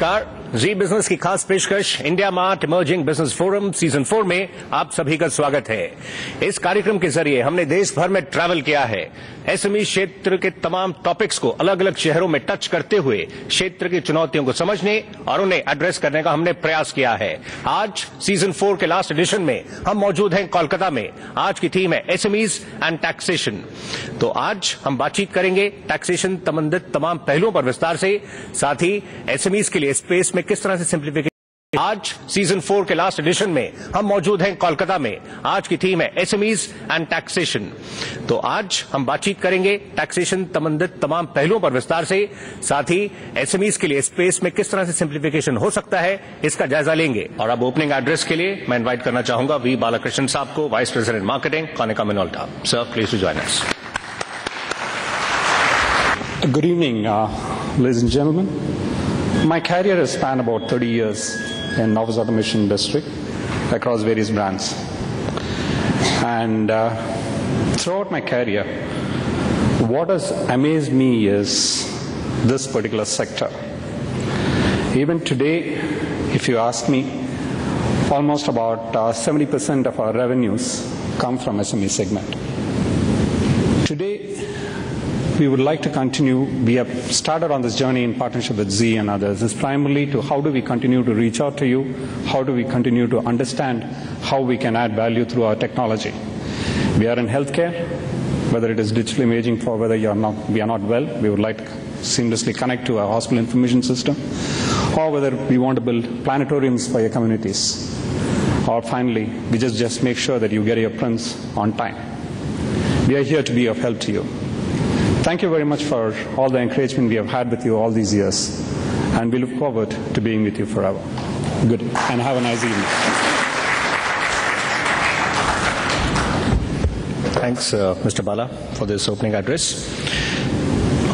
नमस्कार। जी बिजनेस की खास पेशकश India mart emerging business forum season 4 में आप सभी का स्वागत है। इस कार्यक्रम के जरिए हमने देश भर में ट्रैवल किया है। एसएमई क्षेत्र के तमाम टॉपिक्स को अलग अलग शहरों में टच करते हुए क्षेत्र की चुनौतियों को समझने और उन्हें एड्रेस करने का हमने प्रयास किया है। आज सीजन 4 के लास्ट एडिशन में हम मौजूद हैं कोलकाता में। आज की थीम है एसएमईज एंड टैक्सेशन। तो आज हम बातचीत करेंगे टैक्सेशन संबंधित तमाम पहलुओं पर विस्तार से, साथ ही एसएमईज के लिए स्पेस में किस तरह से सिंप्लीफिकेशन। आज सीजन 4 के लास्ट एडिशन में हम मौजूद हैं कोलकाता में। आज की थीम है एसएमईज एंड टैक्सेशन। तो आज हम बातचीत करेंगे टैक्सेशन संबंधित तमाम पहलुओं पर विस्तार से, साथ ही एसएमईज के लिए स्पेस में किस तरह से सिंप्लीफिकेशन हो सकता है इसका जायजा लेंगे। और अब ओपनिंग एड्रेस के लिए मैं इनवाइट करना चाहूंगा वी बालाकृष्णन साहब को, vice president marketing, Konica Minolta. Sir please to join us. Good evening, ladies and gentlemen. My career has spanned about 30 years in office automation industry across various brands. And throughout my career, what has amazed me is this particular sector. Even today, if you ask me, almost about 70% of our revenues come from SME segment. Today, we would like to continue. We have started on this journey in partnership with Z and others. It's primarily to how do we continue to reach out to you, how do we continue to understand how we can add value through our technology. We are in healthcare, whether it is digital imaging for whether we are not well, we would like to seamlessly connect to our hospital information system, or whether we want to build planetariums for your communities, or finally, we just make sure that you get your prints on time. We are here to be of help to you. Thank you very much for all the encouragement we have had with you all these years, and we look forward to being with you forever. Good, and have a nice evening. Thanks, Mr. Bala, for this opening address.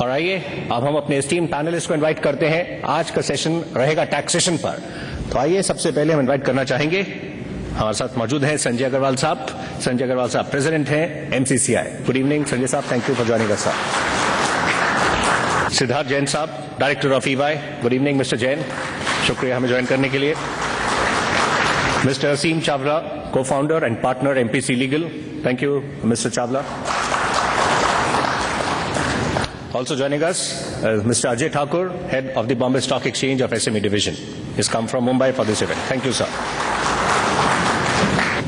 और आइए अब हम अपने esteem panelist को invite करते हैं। आज का सेशन रहेगा टैक्सेशन पर। तो आइए सबसे पहले हम इनवाइट करना चाहेंगे, हमारे साथ मौजूद हैं संजय अग्रवाल साहब। संजय अग्रवाल साहब प्रेसिडेंट हैं एमसीसीआई। गुड इवनिंग संजय साहब, thank you for joining us. Siddharth Jain साहब, director of EY. Good evening mister Jain, शुक्रिया हमें ज्वाइन करने के लिए। मिस्टर असीम चावला, को founder and partner MPC legal. Thank you mister Chawla. Also joining us, Mr. Ajay Thakur, head of the Bombay Stock Exchange of SME Division. He's come from Mumbai for this event. Thank you, sir.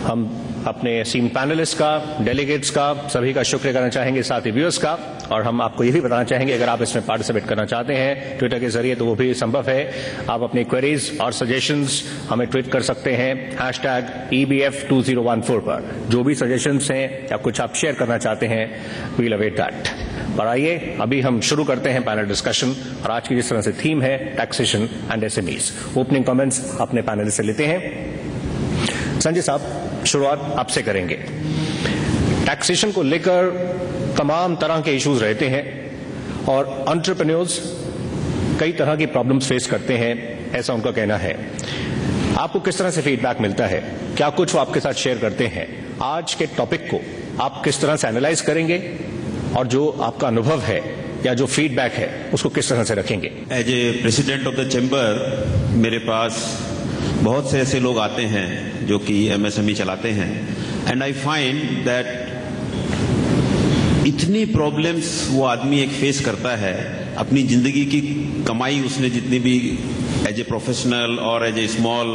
हम अपने esteem panelist का, delegates का, सभी का शुक्रिया करना चाहेंगे, साथ ही व्यूअर्स का। और हम आपको ये भी बताना चाहेंगे अगर आप इसमें पार्टिसिपेट करना चाहते हैं ट्विटर के जरिए तो वो भी संभव है। आप अपनी क्वेरीज और सजेशंस हमें ट्वीट कर सकते हैं #EBF2014 पर। जो भी सजेशंस हैं या कुछ आप शेयर करना चाहते हैं, वील अवेट दैट। और आइए अभी हम शुरू करते हैं पैनल डिस्कशन। और आज की जिस तरह से थीम है taxation and SMEs, opening comments अपने पैनल से लेते हैं। संजय साहब, शुरुआत आपसे करेंगे। टैक्सेशन को लेकर तमाम तरह के इश्यूज रहते हैं और एंटरप्रेन्योर्स कई तरह की प्रॉब्लम्स फेस करते हैं, ऐसा उनका कहना है। आपको किस तरह से फीडबैक मिलता है? क्या कुछ वो आपके साथ शेयर करते हैं? आज के टॉपिक को आप किस तरह से एनालाइज करेंगे और जो आपका अनुभव है या जो फीडबैक है उसको किस तरह से रखेंगे? As a president of the chamber, मेरे पास बहुत से ऐसे लोग आते हैं जो कि एमएसएमई चलाते हैं, एंड आई फाइंड दैट इतनी प्रॉब्लम्स वो आदमी एक फेस करता है। अपनी जिंदगी की कमाई उसने जितनी भी एज ए प्रोफेशनल और as a small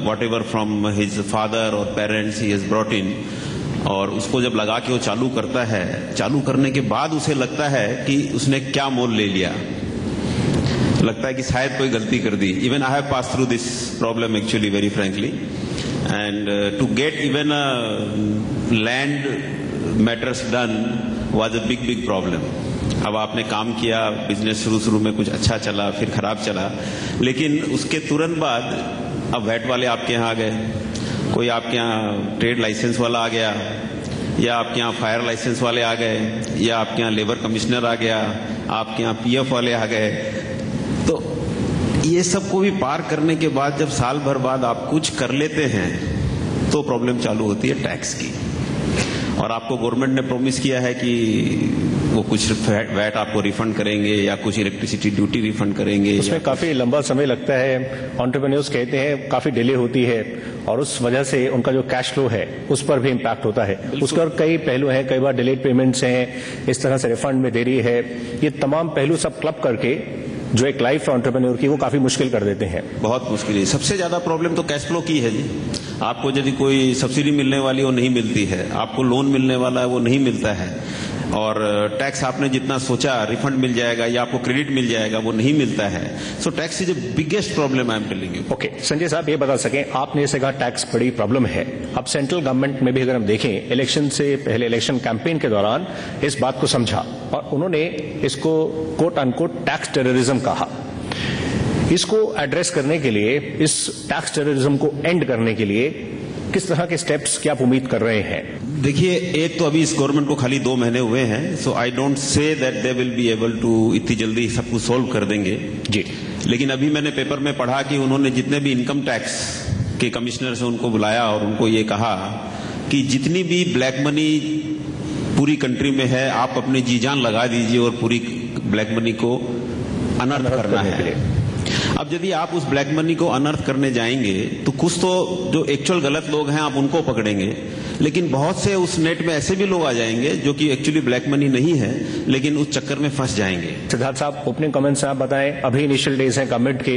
whatever from his father और parents he has brought in, और उसको जब लगा के वो चालू करता है, चालू करने के बाद उसे लगता है कि उसने क्या मोल ले लिया, लगता है कि शायद कोई गलती कर दी। Even I have pass through this problem actually very frankly, and to get even land matters done was a big problem. अब आपने काम किया, बिजनेस शुरू में कुछ अच्छा चला, फिर खराब चला, लेकिन उसके तुरंत बाद अब वैट वाले आपके यहाँ आ गए, कोई आपके यहाँ ट्रेड लाइसेंस वाला आ गया, या आपके यहाँ फायर लाइसेंस वाले आ गए, या आपके यहाँ लेबर कमिश्नर आ गया, आपके यहाँ पीएफ वाले आ गए। तो ये सबको भी पार करने के बाद जब साल भर बाद आप कुछ कर लेते हैं तो प्रॉब्लम चालू होती है टैक्स की। और आपको गवर्नमेंट ने प्रॉमिस किया है कि वो कुछ वैट आपको रिफंड करेंगे या कुछ इलेक्ट्रिसिटी ड्यूटी रिफंड करेंगे। उसमें काफी लंबा समय लगता है, एंटरप्रेन्योर्स कहते हैं काफी डिले होती है और उस वजह से उनका जो कैश फ्लो है उस पर भी इम्पैक्ट होता है। उसके और कई पहलू हैं, कई बार डिलेड पेमेंट्स हैं, इस तरह से रिफंड में देरी है, ये तमाम पहलू सब क्लब करके जो एक लाइफ एंटरप्रेन्योर की वो काफी मुश्किल कर देते हैं। बहुत मुश्किल है। सबसे ज्यादा प्रॉब्लम तो कैश फ्लो की है जी। आपको यदि कोई सब्सिडी मिलने वाली वो नहीं मिलती है, आपको लोन मिलने वाला है वो नहीं मिलता है, और टैक्स आपने जितना सोचा रिफंड मिल जाएगा या आपको क्रेडिट मिल जाएगा वो नहीं मिलता है। So tax is the biggest problem I am telling you. Okay, Sanjay साहब ये बता सकें, आपने जैसे कहा टैक्स बड़ी प्रॉब्लम है, अब सेंट्रल गवर्नमेंट में भी अगर हम देखें इलेक्शन से पहले, इलेक्शन कैंपेन के दौरान इस बात को समझा और उन्होंने इसको कोट अनकोट टैक्स टेररिज्म कहा। इसको एड्रेस करने के लिए, इस टैक्स टेररिज्म को एंड करने के लिए किस तरह के स्टेप्स क्या आप उम्मीद कर रहे हैं? देखिए, एक तो अभी इस गवर्नमेंट को खाली 2 महीने हुए हैं, so I don't say that they will be able to इतनी जल्दी सब कुछ सोल्व कर देंगे जी। लेकिन अभी मैंने पेपर में पढ़ा कि उन्होंने जितने भी इनकम टैक्स के कमिश्नर से उनको बुलाया और उनको ये कहा कि जितनी भी ब्लैक मनी पूरी कंट्री में है आप अपनी जी जान लगा दीजिए और पूरी ब्लैक मनी को अनर्थ करना है। अब यदि आप उस ब्लैक मनी को अनर्थ करने जाएंगे तो कुछ तो जो एक्चुअल गलत लोग हैं आप उनको पकड़ेंगे, लेकिन बहुत से उस नेट में ऐसे भी लोग आ जाएंगे जो कि एक्चुअली ब्लैक मनी नहीं है लेकिन उस चक्कर में फंस जाएंगे। सिद्धार्थ साहब, ओपनिंग कमेंट्स आप बताएं। अभी इनिशियल डेज हैं गवर्नमेंट के,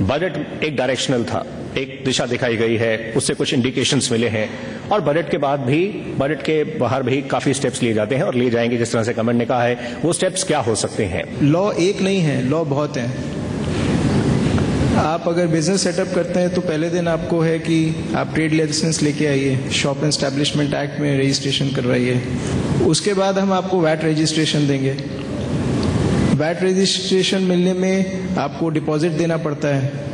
बजट एक डायरेक्शनल था, एक दिशा दिखाई गई है, उससे कुछ इंडिकेशंस मिले हैं और बजट के बाद भी, बजट के बाहर भी काफी स्टेप्स लिए जाते हैं और लिए जाएंगे जिस तरह से गवर्नमेंट ने कहा है। वो स्टेप्स क्या हो सकते हैं? लॉ एक नहीं है, लॉ बहुत है। आप अगर बिजनेस सेटअप करते हैं तो पहले दिन आपको है कि आप ट्रेड लाइसेंस लेके आइए, शॉप एस्टैब्लिशमेंट एक्ट में रजिस्ट्रेशन करवाइए। उसके बाद हम आपको वैट रजिस्ट्रेशन देंगे। वैट रजिस्ट्रेशन मिलने में आपको डिपॉजिट देना पड़ता है,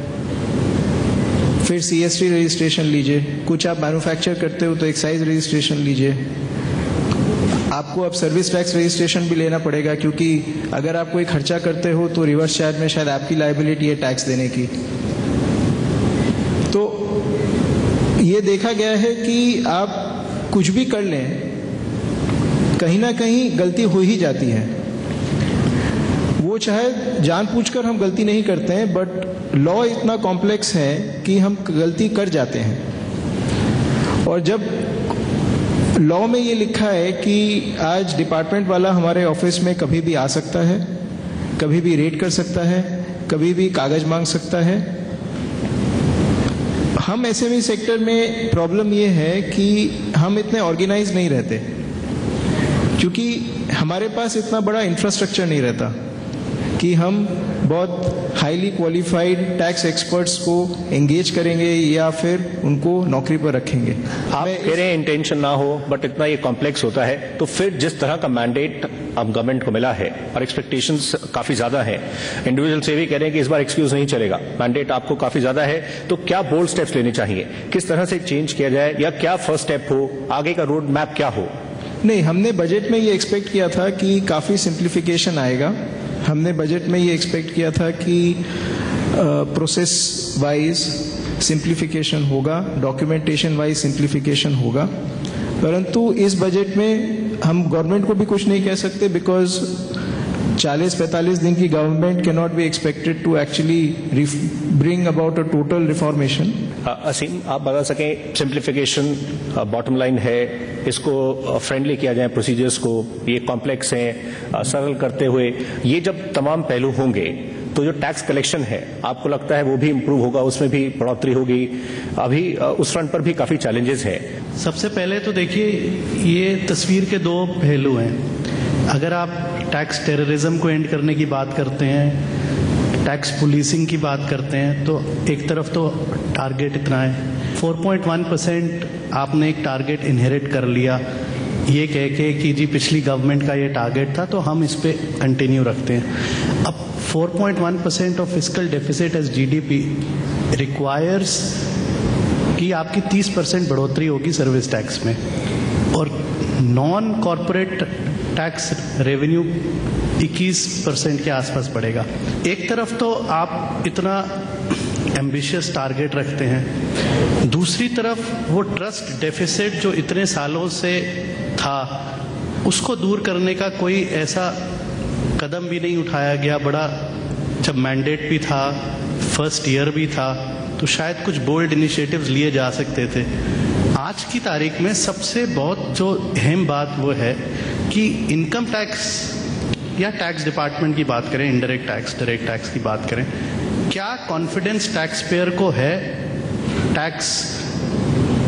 फिर CST रजिस्ट्रेशन लीजिए। कुछ आप मैन्युफैक्चर करते हो तो एक्साइज रजिस्ट्रेशन लीजिए। आपको अब सर्विस टैक्स रजिस्ट्रेशन भी लेना पड़ेगा, क्योंकि अगर आप कोई खर्चा करते हो तो रिवर्स चार्ज में शायद आपकी लायबिलिटी है टैक्स देने की। तो ये देखा गया है कि आप कुछ भी कर लें, कहीं ना कहीं गलती हो ही जाती है। वो चाहे जानबूझकर हम गलती नहीं करते हैं, बट लॉ इतना कॉम्प्लेक्स है कि हम गलती कर जाते हैं। और जब लॉ में ये लिखा है कि आज डिपार्टमेंट वाला हमारे ऑफिस में कभी भी आ सकता है, कभी भी रेड कर सकता है, कभी भी कागज मांग सकता है। हम SME सेक्टर में प्रॉब्लम ये है कि हम इतने ऑर्गेनाइज नहीं रहते, क्योंकि हमारे पास इतना बड़ा इंफ्रास्ट्रक्चर नहीं रहता कि हम बहुत हाईली क्वालिफाइड टैक्स एक्सपर्ट्स को एंगेज करेंगे या फिर उनको नौकरी पर रखेंगे। आप कह रहे हैं इंटेंशन ना हो, बट इतना ये कॉम्प्लेक्स होता है, तो फिर जिस तरह का मैंडेट अब गवर्नमेंट को मिला है और एक्सपेक्टेशंस काफी ज्यादा है, इंडिविजुअल से भी कह रहे हैं कि इस बार एक्सक्यूज नहीं चलेगा, मैंडेट आपको काफी ज्यादा है, तो क्या बोल्ड स्टेप्स लेने चाहिए? किस तरह से चेंज किया जाए या क्या फर्स्ट स्टेप हो, आगे का रोड मैप क्या हो? नहीं, हमने बजट में ये एक्सपेक्ट किया था कि काफी सिंप्लीफिकेशन आएगा। हमने बजट में ये एक्सपेक्ट किया था कि प्रोसेस वाइज सिंप्लीफिकेशन होगा, डॉक्यूमेंटेशन वाइज सिंप्लीफिकेशन होगा, परंतु इस बजट में हम गवर्नमेंट को भी कुछ नहीं कह सकते, बिकॉज 40-45 दिन की government can not be expected to actually bring about a total reformation. Aseem, आप बता सकें, सिंप्लीफिकेशन बॉटम लाइन है, इसको फ्रेंडली किया जाए प्रोसीजर्स को, ये कॉम्प्लेक्स हैं, सरल करते हुए ये जब तमाम पहलू होंगे तो जो टैक्स कलेक्शन है आपको लगता है वो भी इम्प्रूव होगा, उसमें भी बढ़ोतरी होगी? अभी उस फ्रंट पर भी काफी चैलेंजेस हैं। सबसे पहले तो देखिए, ये तस्वीर के 2 पहलू हैं। अगर आप टैक्स टेररिज्म को एंड करने की बात करते हैं, टैक्स पुलिसिंग की बात करते हैं, तो एक तरफ तो टारगेट इतना है, 4.1% आपने एक टारगेट इनहेरिट कर लिया, ये कह के कि जी पिछली गवर्नमेंट का ये टारगेट था तो हम इस पे कंटिन्यू रखते हैं। अब 4.1% of fiscal deficit as GDP requires कि आपकी 30% बढ़ोतरी होगी सर्विस टैक्स में, और नॉन कॉरपोरेट टैक्स रेवेन्यू 21% के आसपास बढ़ेगा। एक तरफ तो आप इतना एम्बिशियस टारगेट रखते हैं, दूसरी तरफ वो ट्रस्ट डेफिसिट जो इतने सालों से था उसको दूर करने का कोई ऐसा कदम भी नहीं उठाया गया। बड़ा जब मैंडेट भी था, फर्स्ट ईयर भी था, तो शायद कुछ बोल्ड इनिशिएटिव्स लिए जा सकते थे। आज की तारीख में सबसे बहुत जो अहम बात वो है कि इनकम टैक्स या टैक्स डिपार्टमेंट की बात करें, इनडायरेक्ट टैक्स, डायरेक्ट टैक्स की बात करें, क्या कॉन्फिडेंस टैक्स पेयर को है टैक्स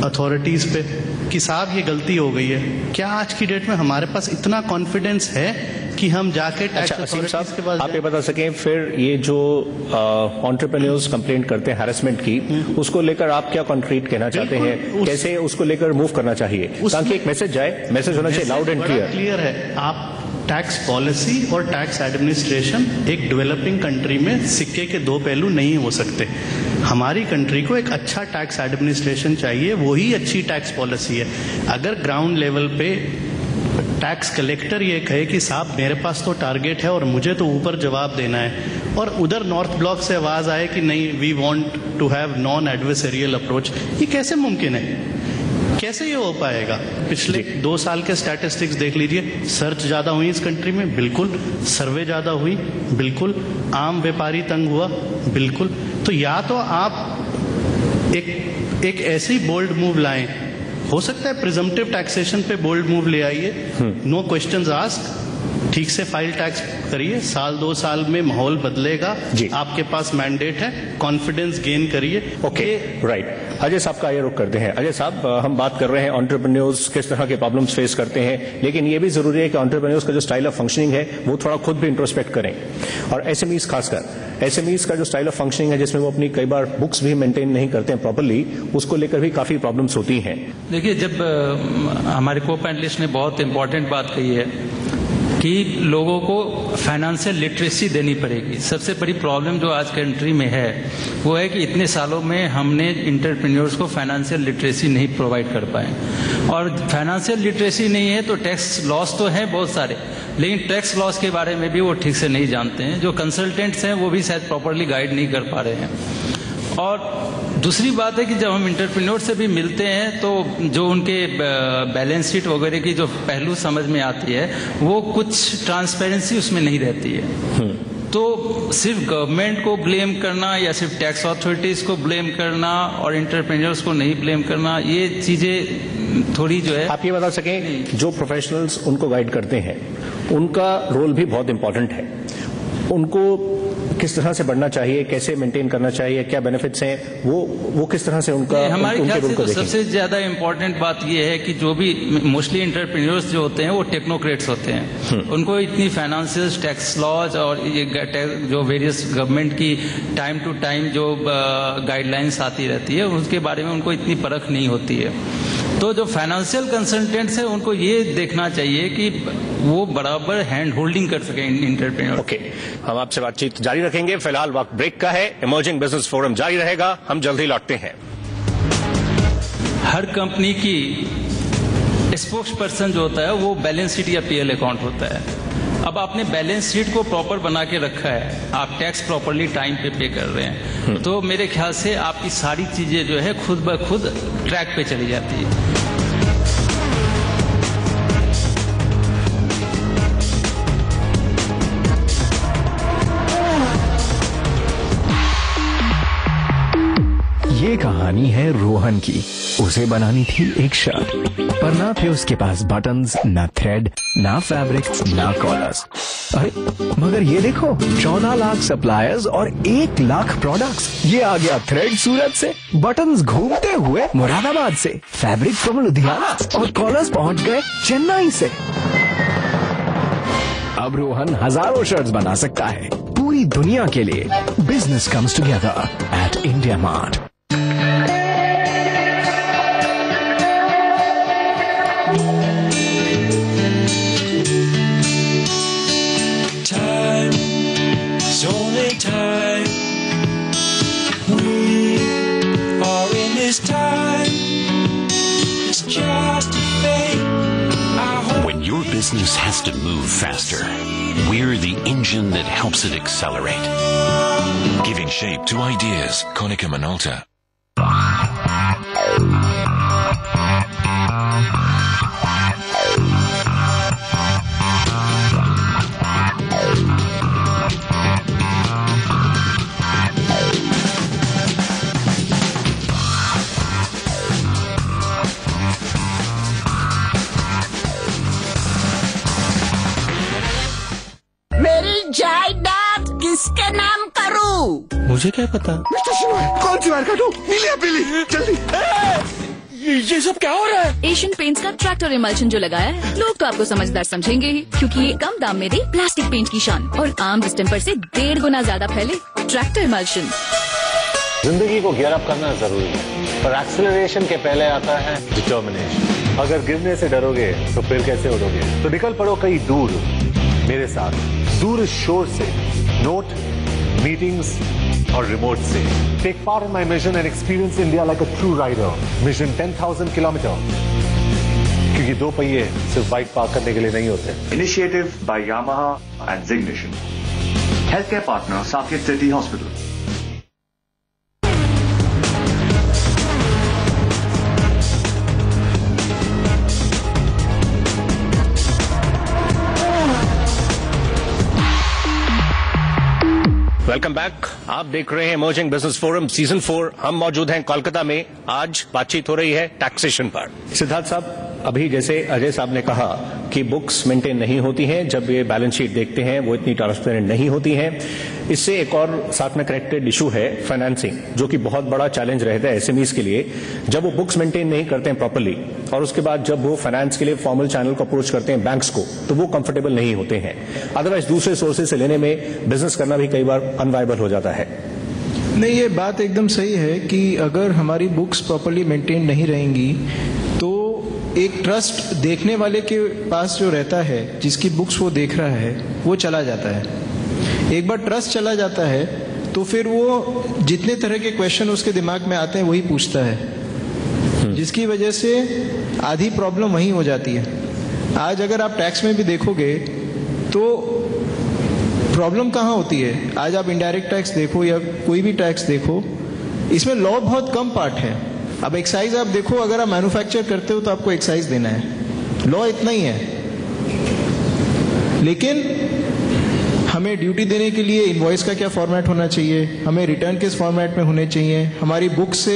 अथॉरिटीज पे कि साहब ये गलती हो गई है? क्या आज की डेट में हमारे पास इतना कॉन्फिडेंस है कि हम जाके टैक्स अथॉरिटीज के पास? आप ये बता सकें फिर ये जो एंटरप्रेन्योर्स कंप्लेंट करते हैं हैरेसमेंट की, उसको लेकर आप क्या कॉन्क्रीट कहना चाहते हैं? कैसे उसको लेकर मूव करना चाहिए ताकि एक मैसेज जाए? मैसेज होना चाहिए लाउड एंड क्लियर है। आप टैक्स पॉलिसी और टैक्स एडमिनिस्ट्रेशन एक डेवलपिंग कंट्री में सिक्के के दो पहलू नहीं हो सकते। हमारी कंट्री को एक अच्छा टैक्स एडमिनिस्ट्रेशन चाहिए, वही अच्छी टैक्स पॉलिसी है। अगर ग्राउंड लेवल पे टैक्स कलेक्टर ये कहे कि साहब मेरे पास तो टारगेट है और मुझे तो ऊपर जवाब देना है, और उधर नॉर्थ ब्लॉक से आवाज आए कि नहीं, we want to have non adversarial approach, ये कैसे मुमकिन है? कैसे ये हो पाएगा? पिछले 2 साल के स्टैटिस्टिक्स देख लीजिए। सर्च ज्यादा हुई इस कंट्री में, बिल्कुल। सर्वे ज्यादा हुई, बिल्कुल। आम व्यापारी तंग हुआ, बिल्कुल। तो या तो आप एक ऐसी बोल्ड मूव लाएं, हो सकता है प्रिजम्पटिव टैक्सेशन पे बोल्ड मूव ले आइए, नो क्वेश्चंस आस्क, ठीक से फाइल टैक्स करिए, 1-2 साल में माहौल बदलेगा, आपके पास मैंडेट है, कॉन्फिडेंस गेन करिए। Okay, right. अजय साहब का ये रुख करते हैं। अजय साहब, हम बात कर रहे हैं एंटरप्रेन्योर्स किस तरह के प्रॉब्लम्स फेस करते हैं, लेकिन ये भी जरूरी है कि एंटरप्रेन्योर्स का जो स्टाइल ऑफ फंक्शनिंग है वो थोड़ा खुद भी इंट्रोस्पेक्ट करें, और एसएमईज खासकर एसएमईज का जो स्टाइल ऑफ फंक्शनिंग है जिसमें वो अपनी कई बार बुक्स भी मेंटेन नहीं करते हैं प्रॉपर्ली, उसको लेकर भी काफी प्रॉब्लम्स होती हैं। देखिए, जब हमारे को पैनलिस्ट ने बहुत इंपॉर्टेंट बात कही है कि लोगों को फाइनेंशियल लिटरेसी देनी पड़ेगी। सबसे बड़ी प्रॉब्लम जो आज कंट्री में है वो है कि इतने सालों में हमने एंटरप्रेन्योर्स को फाइनेंशियल लिटरेसी नहीं प्रोवाइड कर पाए, और फाइनेंशियल लिटरेसी नहीं है तो टैक्स लॉस तो है बहुत सारे, लेकिन टैक्स लॉस के बारे में भी वो ठीक से नहीं जानते हैं। जो कंसल्टेंट्स हैं वो भी शायद प्रॉपरली गाइड नहीं कर पा रहे हैं। और दूसरी बात है कि जब हम एंटरप्रेन्योर से भी मिलते हैं तो जो उनके बैलेंस शीट वगैरह की जो पहलू समझ में आती है वो कुछ ट्रांसपेरेंसी उसमें नहीं रहती है। तो सिर्फ गवर्नमेंट को ब्लेम करना या सिर्फ टैक्स अथॉरिटीज को ब्लेम करना और एंटरप्रेन्योर्स को नहीं ब्लेम करना, ये चीजें थोड़ी जो है। आप ये बता सकें, जो प्रोफेशनल्स उनको गाइड करते हैं उनका रोल भी बहुत इंपॉर्टेंट है, उनको किस तरह से बढ़ना चाहिए, कैसे मेंटेन करना चाहिए, क्या बेनिफिट्स हैं, वो किस तरह से उनका हमारे ख्याल से तो सबसे ज्यादा इंपॉर्टेंट बात यह है कि जो भी मोस्टली एंटरप्रेन्योर्स जो होते हैं वो टेक्नोक्रेट्स होते हैं। उनको इतनी फाइनेंशियल टैक्स लॉज और ये जो वेरियस गवर्नमेंट की टाइम टू टाइम जो गाइडलाइंस आती रहती है उसके बारे में उनको इतनी परख नहीं होती है। तो जो फाइनेंशियल कंसल्टेंट्स हैं उनको ये देखना चाहिए कि वो बराबर हैंड होल्डिंग कर सके एंटरप्रेन्योर। ओके, हम आपसे बातचीत जारी रखेंगे। फिलहाल वक्त ब्रेक का है। इमर्जिंग बिजनेस फोरम जारी रहेगा, हम जल्द ही लौटते हैं। हर कंपनी की स्पोक्स पर्सन जो होता है वो बैलेंस शीट या पीएल अकाउंट होता है। अब आपने बैलेंस शीट को प्रॉपर बना के रखा है, आप टैक्स प्रॉपरली टाइम पे कर रहे हैं, तो मेरे ख्याल से आपकी सारी चीजें जो है खुद ब खुद ट्रैक पे चली जाती है। ये कहानी है रोहन की। उसे बनानी थी एक शर्ट, पर ना थे उसके पास बटन्स, ना थ्रेड, ना फैब्रिक, ना कॉलर्स। अरे मगर ये देखो, 14 लाख सप्लायर्स और 1 लाख प्रोडक्ट्स। ये आ गया थ्रेड सूरत से, बटन्स घूमते हुए मुरादाबाद से, फैब्रिक फ्रॉम लुधियाना और कॉलर्स पहुंच गए चेन्नई से। अब रोहन हजारों शर्ट्स बना सकता है पूरी दुनिया के लिए। Business comes together at India mart. When your business has to move faster, we're the engine that helps it accelerate. Giving shape to ideas, Konica Minolta. मुझे क्या पता। कौन सी वायर काटूं? नीली या पीली? जल्दी। ये सब क्या हो रहा है? एशियन पेंट्स का ट्रैक्टर इमल्शन जो लगाया है, लोग तो आपको समझदार समझेंगे ही, क्योंकि ये कम दाम में दे प्लास्टिक पेंट की शान और आम डिस्टेम्पर से 1.5 गुना ज्यादा फैले। Tractor emulsion. जिंदगी को गियर अप करना जरूरी है, पर एक्सेलरेशन के पहले आता है डिटर्मिनेशन। अगर गिरने से डरोगे तो फिर कैसे उड़ोगे? तो निकल पड़ो कहीं दूर मेरे साथ, दूर इस शोर से, नोट, मीटिंग्स और रिमोट से। Take part in my mission and experience India like a true rider. Mission 10,000 kilometre, क्योंकि 2 पहिए सिर्फ बाइक पार्क करने के लिए नहीं होते। Initiative by Yamaha and Zignition. Healthcare partner Saket City Hospital. Welcome back. आप देख रहे हैं इमर्जिंग बिजनेस फोरम सीजन 4। हम मौजूद हैं कोलकाता में। आज बातचीत हो रही है टैक्सेशन पर। सिद्धार्थ साहब, अभी जैसे अजय साहब ने कहा कि बुक्स मेंटेन नहीं होती हैं, जब ये बैलेंस शीट देखते हैं वो इतनी ट्रांसपेरेंट नहीं होती हैं। इससे एक और साथ में कनेक्टेड इशू है फाइनेंसिंग, जो कि बहुत बड़ा चैलेंज रहता है एसएमईज के लिए। जब वो बुक्स मेंटेन नहीं करते हैं प्रॉपर्ली और उसके बाद जब वो फाइनेंस के लिए फॉर्मल चैनल को अप्रोच करते हैं बैंक्स को, तो वो कंफर्टेबल नहीं होते हैं। अदरवाइज दूसरे सोर्सेज से लेने में बिजनेस करना भी कई बार अनवायबल हो जाता है। नहीं, ये बात एकदम सही है कि अगर हमारी बुक्स प्रॉपर्ली मेंटेन नहीं रहेंगी तो एक ट्रस्ट देखने वाले के पास जो रहता है, जिसकी बुक्स वो देख रहा है, वो चला जाता है। एक बार ट्रस्ट चला जाता है तो फिर वो जितने तरह के क्वेश्चन उसके दिमाग में आते हैं वही पूछता है, जिसकी वजह से आधी प्रॉब्लम वहीं हो जाती है। आज अगर आप टैक्स में भी देखोगे तो प्रॉब्लम कहाँ होती है? आज आप इनडायरेक्ट टैक्स देखो या कोई भी टैक्स देखो, इसमें लॉ बहुत कम पार्ट है। अब एक्साइज आप देखो, अगर आप मैन्युफैक्चर करते हो तो आपको एक्साइज देना है, लॉ इतना ही है। लेकिन हमें ड्यूटी देने के लिए इनवॉइस का क्या फॉर्मेट होना चाहिए, हमें रिटर्न किस फॉर्मेट में होने चाहिए, हमारी बुक से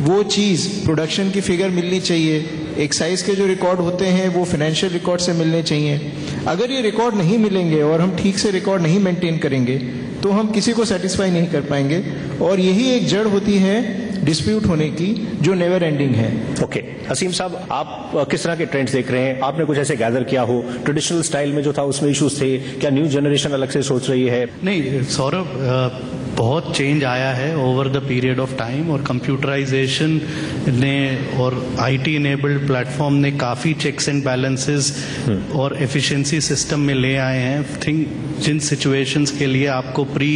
वो चीज़ प्रोडक्शन की फिगर मिलनी चाहिए, एक्साइज के जो रिकॉर्ड होते हैं वो फाइनेंशियल रिकॉर्ड से मिलने चाहिए। अगर ये रिकॉर्ड नहीं मिलेंगे और हम ठीक से रिकॉर्ड नहीं मेंटेन करेंगे तो हम किसी को सेटिस्फाई नहीं कर पाएंगे, और यही एक जड़ होती है डिस्प्यूट होने की, जो नेवर एंडिंग है। ओके, हसीम साहब, आप किस तरह के ट्रेंड्स देख रहे हैं? आपने कुछ ऐसे गैदर किया हो, ट्रेडिशनल स्टाइल में जो था उसमें इश्यूज थे क्या? न्यू जनरेशन अलग से सोच रही है? नहीं सौरभ, बहुत चेंज आया है over the period of time, और कंप्यूटराइजेशन ने और आईटी इनेबल्ड प्लेटफॉर्म ने काफ़ी चेक्स एंड बैलेंसेस और एफिशिएंसी सिस्टम में ले आए हैं। थिंक जिन सिचुएशंस के लिए आपको प्री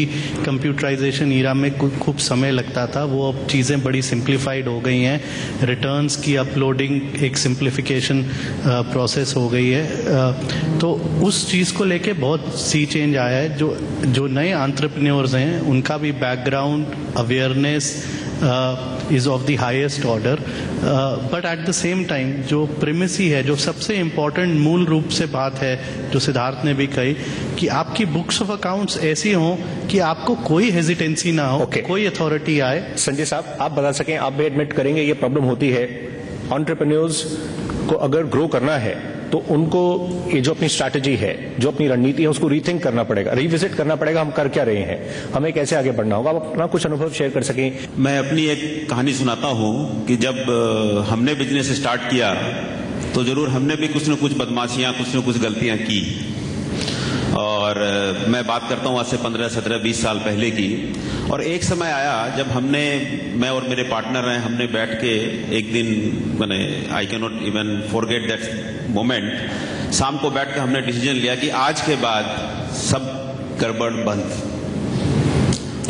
कंप्यूटराइजेशन ईरा में खूब समय लगता था, वो अब चीज़ें बड़ी सिंप्लीफाइड हो गई हैं। रिटर्न्स की अपलोडिंग एक सिंप्लीफिकेशन प्रोसेस हो गई है। तो उस चीज़ को लेके बहुत सी चेंज आया है। जो नए एंटरप्रेन्योर्स हैं उनका भी background awareness is of the highest order, but at the same time जो प्रीमिसी है, जो सबसे इम्पोर्टेंट मूल रूप से बात है जो सिद्धार्थ ने भी कही, कि आपकी बुक्स ऑफ अकाउंट्स ऐसी हों कि आपको कोई हेजिटेंसी ना हो, कोई अथॉरिटी आए। संजय साहब, आप बता सकें, आप भी एडमिट करेंगे ये प्रॉब्लम होती है एंटरप्रेन्योर्स को अगर ग्रो करना है तो उनको ये जो अपनी स्ट्रैटेजी है, जो अपनी रणनीति है, उसको रीथिंक करना पड़ेगा, रिविजिट करना पड़ेगा। हम कर क्या रहे हैं, हमें कैसे आगे बढ़ना होगा? आप अपना कुछ अनुभव शेयर कर सकें। मैं अपनी एक कहानी सुनाता हूं कि जब हमने बिजनेस स्टार्ट किया तो जरूर हमने भी कुछ न कुछ बदमाशियां, कुछ न कुछ गलतियां की, और मैं बात करता हूं आज से 15, 17, 20 साल पहले की। और एक समय आया जब मैं और मेरे पार्टनर हैं, हमने बैठ के एक दिन, मैंने I can not even forget that moment, शाम को बैठ के हमने डिसीजन लिया कि आज के बाद सब गड़बड़ बंद।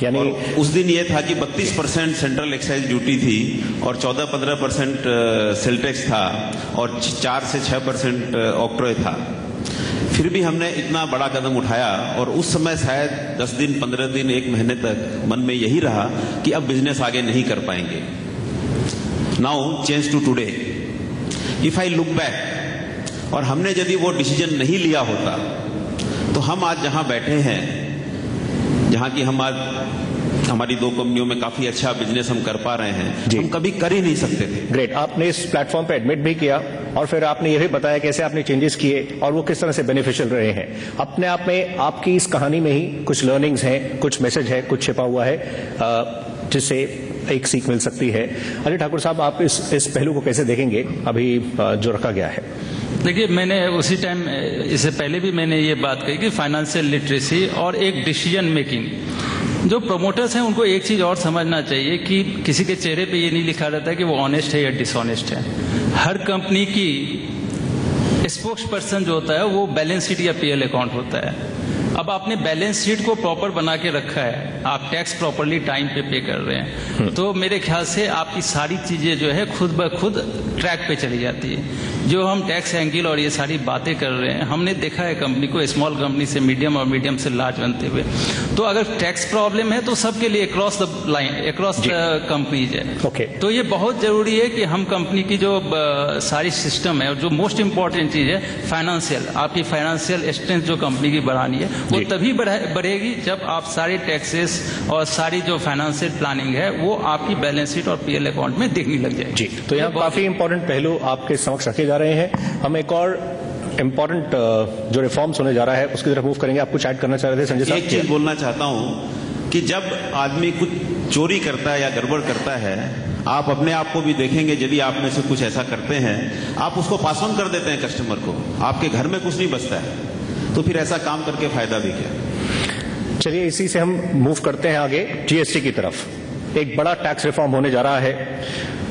यानी उस दिन ये था कि 32% सेंट्रल एक्साइज ड्यूटी थी और 14-15% सेल टैक्स था और 4 से 6% ऑक्ट्रॉय था। फिर भी हमने इतना बड़ा कदम उठाया, और उस समय शायद 10 दिन, 15 दिन, 1 महीने तक मन में यही रहा कि अब बिजनेस आगे नहीं कर पाएंगे। Now change to today, if I look back, और हमने यदि वो डिसीजन नहीं लिया होता तो हम आज जहां बैठे हैं, जहां की हम आज हमारी 2 कंपनियों में काफी अच्छा बिजनेस हम कर पा रहे हैं, हम कभी कर ही नहीं सकते थे। ग्रेट, आपने इस प्लेटफॉर्म पे एडमिट भी किया और फिर आपने ये भी बताया कैसे आपने चेंजेस किए और वो किस तरह से बेनिफिशियल रहे हैं। अपने आप में आपकी इस कहानी में ही कुछ लर्निंग्स हैं, कुछ मैसेज है, कुछ छिपा हुआ है जिससे एक सीख मिल सकती है। अजय ठाकुर साहब, आप इस पहलू को कैसे देखेंगे अभी जो रखा गया है? देखिए, मैंने उसी टाइम, इससे पहले भी मैंने ये बात कही कि फाइनेंशियल लिटरेसी और एक डिसीजन मेकिंग, जो प्रोमोटर्स हैं उनको एक चीज और समझना चाहिए कि किसी के चेहरे पे ये नहीं लिखा रहता कि वो ऑनेस्ट है या डिसऑनेस्ट है। हर कंपनी की स्पोक्स पर्सन जो होता है वो बैलेंस शीट या पीएल अकाउंट होता है। अब आपने बैलेंस शीट को प्रॉपर बना के रखा है, आप टैक्स प्रॉपरली टाइम पे कर रहे हैं, तो मेरे ख्याल से आपकी सारी चीजें जो है खुद ब खुद ट्रैक पे चली जाती है। जो हम टैक्स एंगल और ये सारी बातें कर रहे हैं, हमने देखा है कंपनी को स्मॉल कंपनी से मीडियम और मीडियम से लार्ज बनते हुए। तो अगर टैक्स प्रॉब्लम है तो सबके लिए across the line, across the companies है। ओके, तो ये बहुत जरूरी है कि हम कंपनी की जो सारी सिस्टम है और जो मोस्ट इंपॉर्टेंट चीज है फाइनेंशियल, आपकी फाइनेंशियल स्ट्रेंथ जो कंपनी की बढ़ानी है वो तभी बढ़ेगी जब आप सारे टैक्सेस और सारी जो फाइनेंशियल प्लानिंग है वो आपकी बैलेंस शीट और पीएल अकाउंट में दिखने लग जाए। जी, तो यहाँ काफी इंपॉर्टेंट पहलू आपके समक्ष रखे जा रहे हैं। हम एक और इंपॉर्टेंट जो रिफॉर्म्स होने जा रहा है उसकी तरफ मूव करेंगे। आप कुछ ऐड करना चाह रहे थे संजय साहब? एक चीज बोलना चाहता हूं कि जब आदमी कुछ चोरी करता है या गड़बड़ करता है, आप अपने आप को भी देखेंगे, यदि आप में से कुछ ऐसा करते हैं, आप उसको पास ऑन कर देते हैं कस्टमर को, आपके घर में कुछ नहीं बचता है, तो फिर ऐसा काम करके फायदा भी क्या? चलिए, इसी से हम मूव करते हैं आगे जीएसटी की तरफ। एक बड़ा टैक्स रिफॉर्म होने जा रहा है,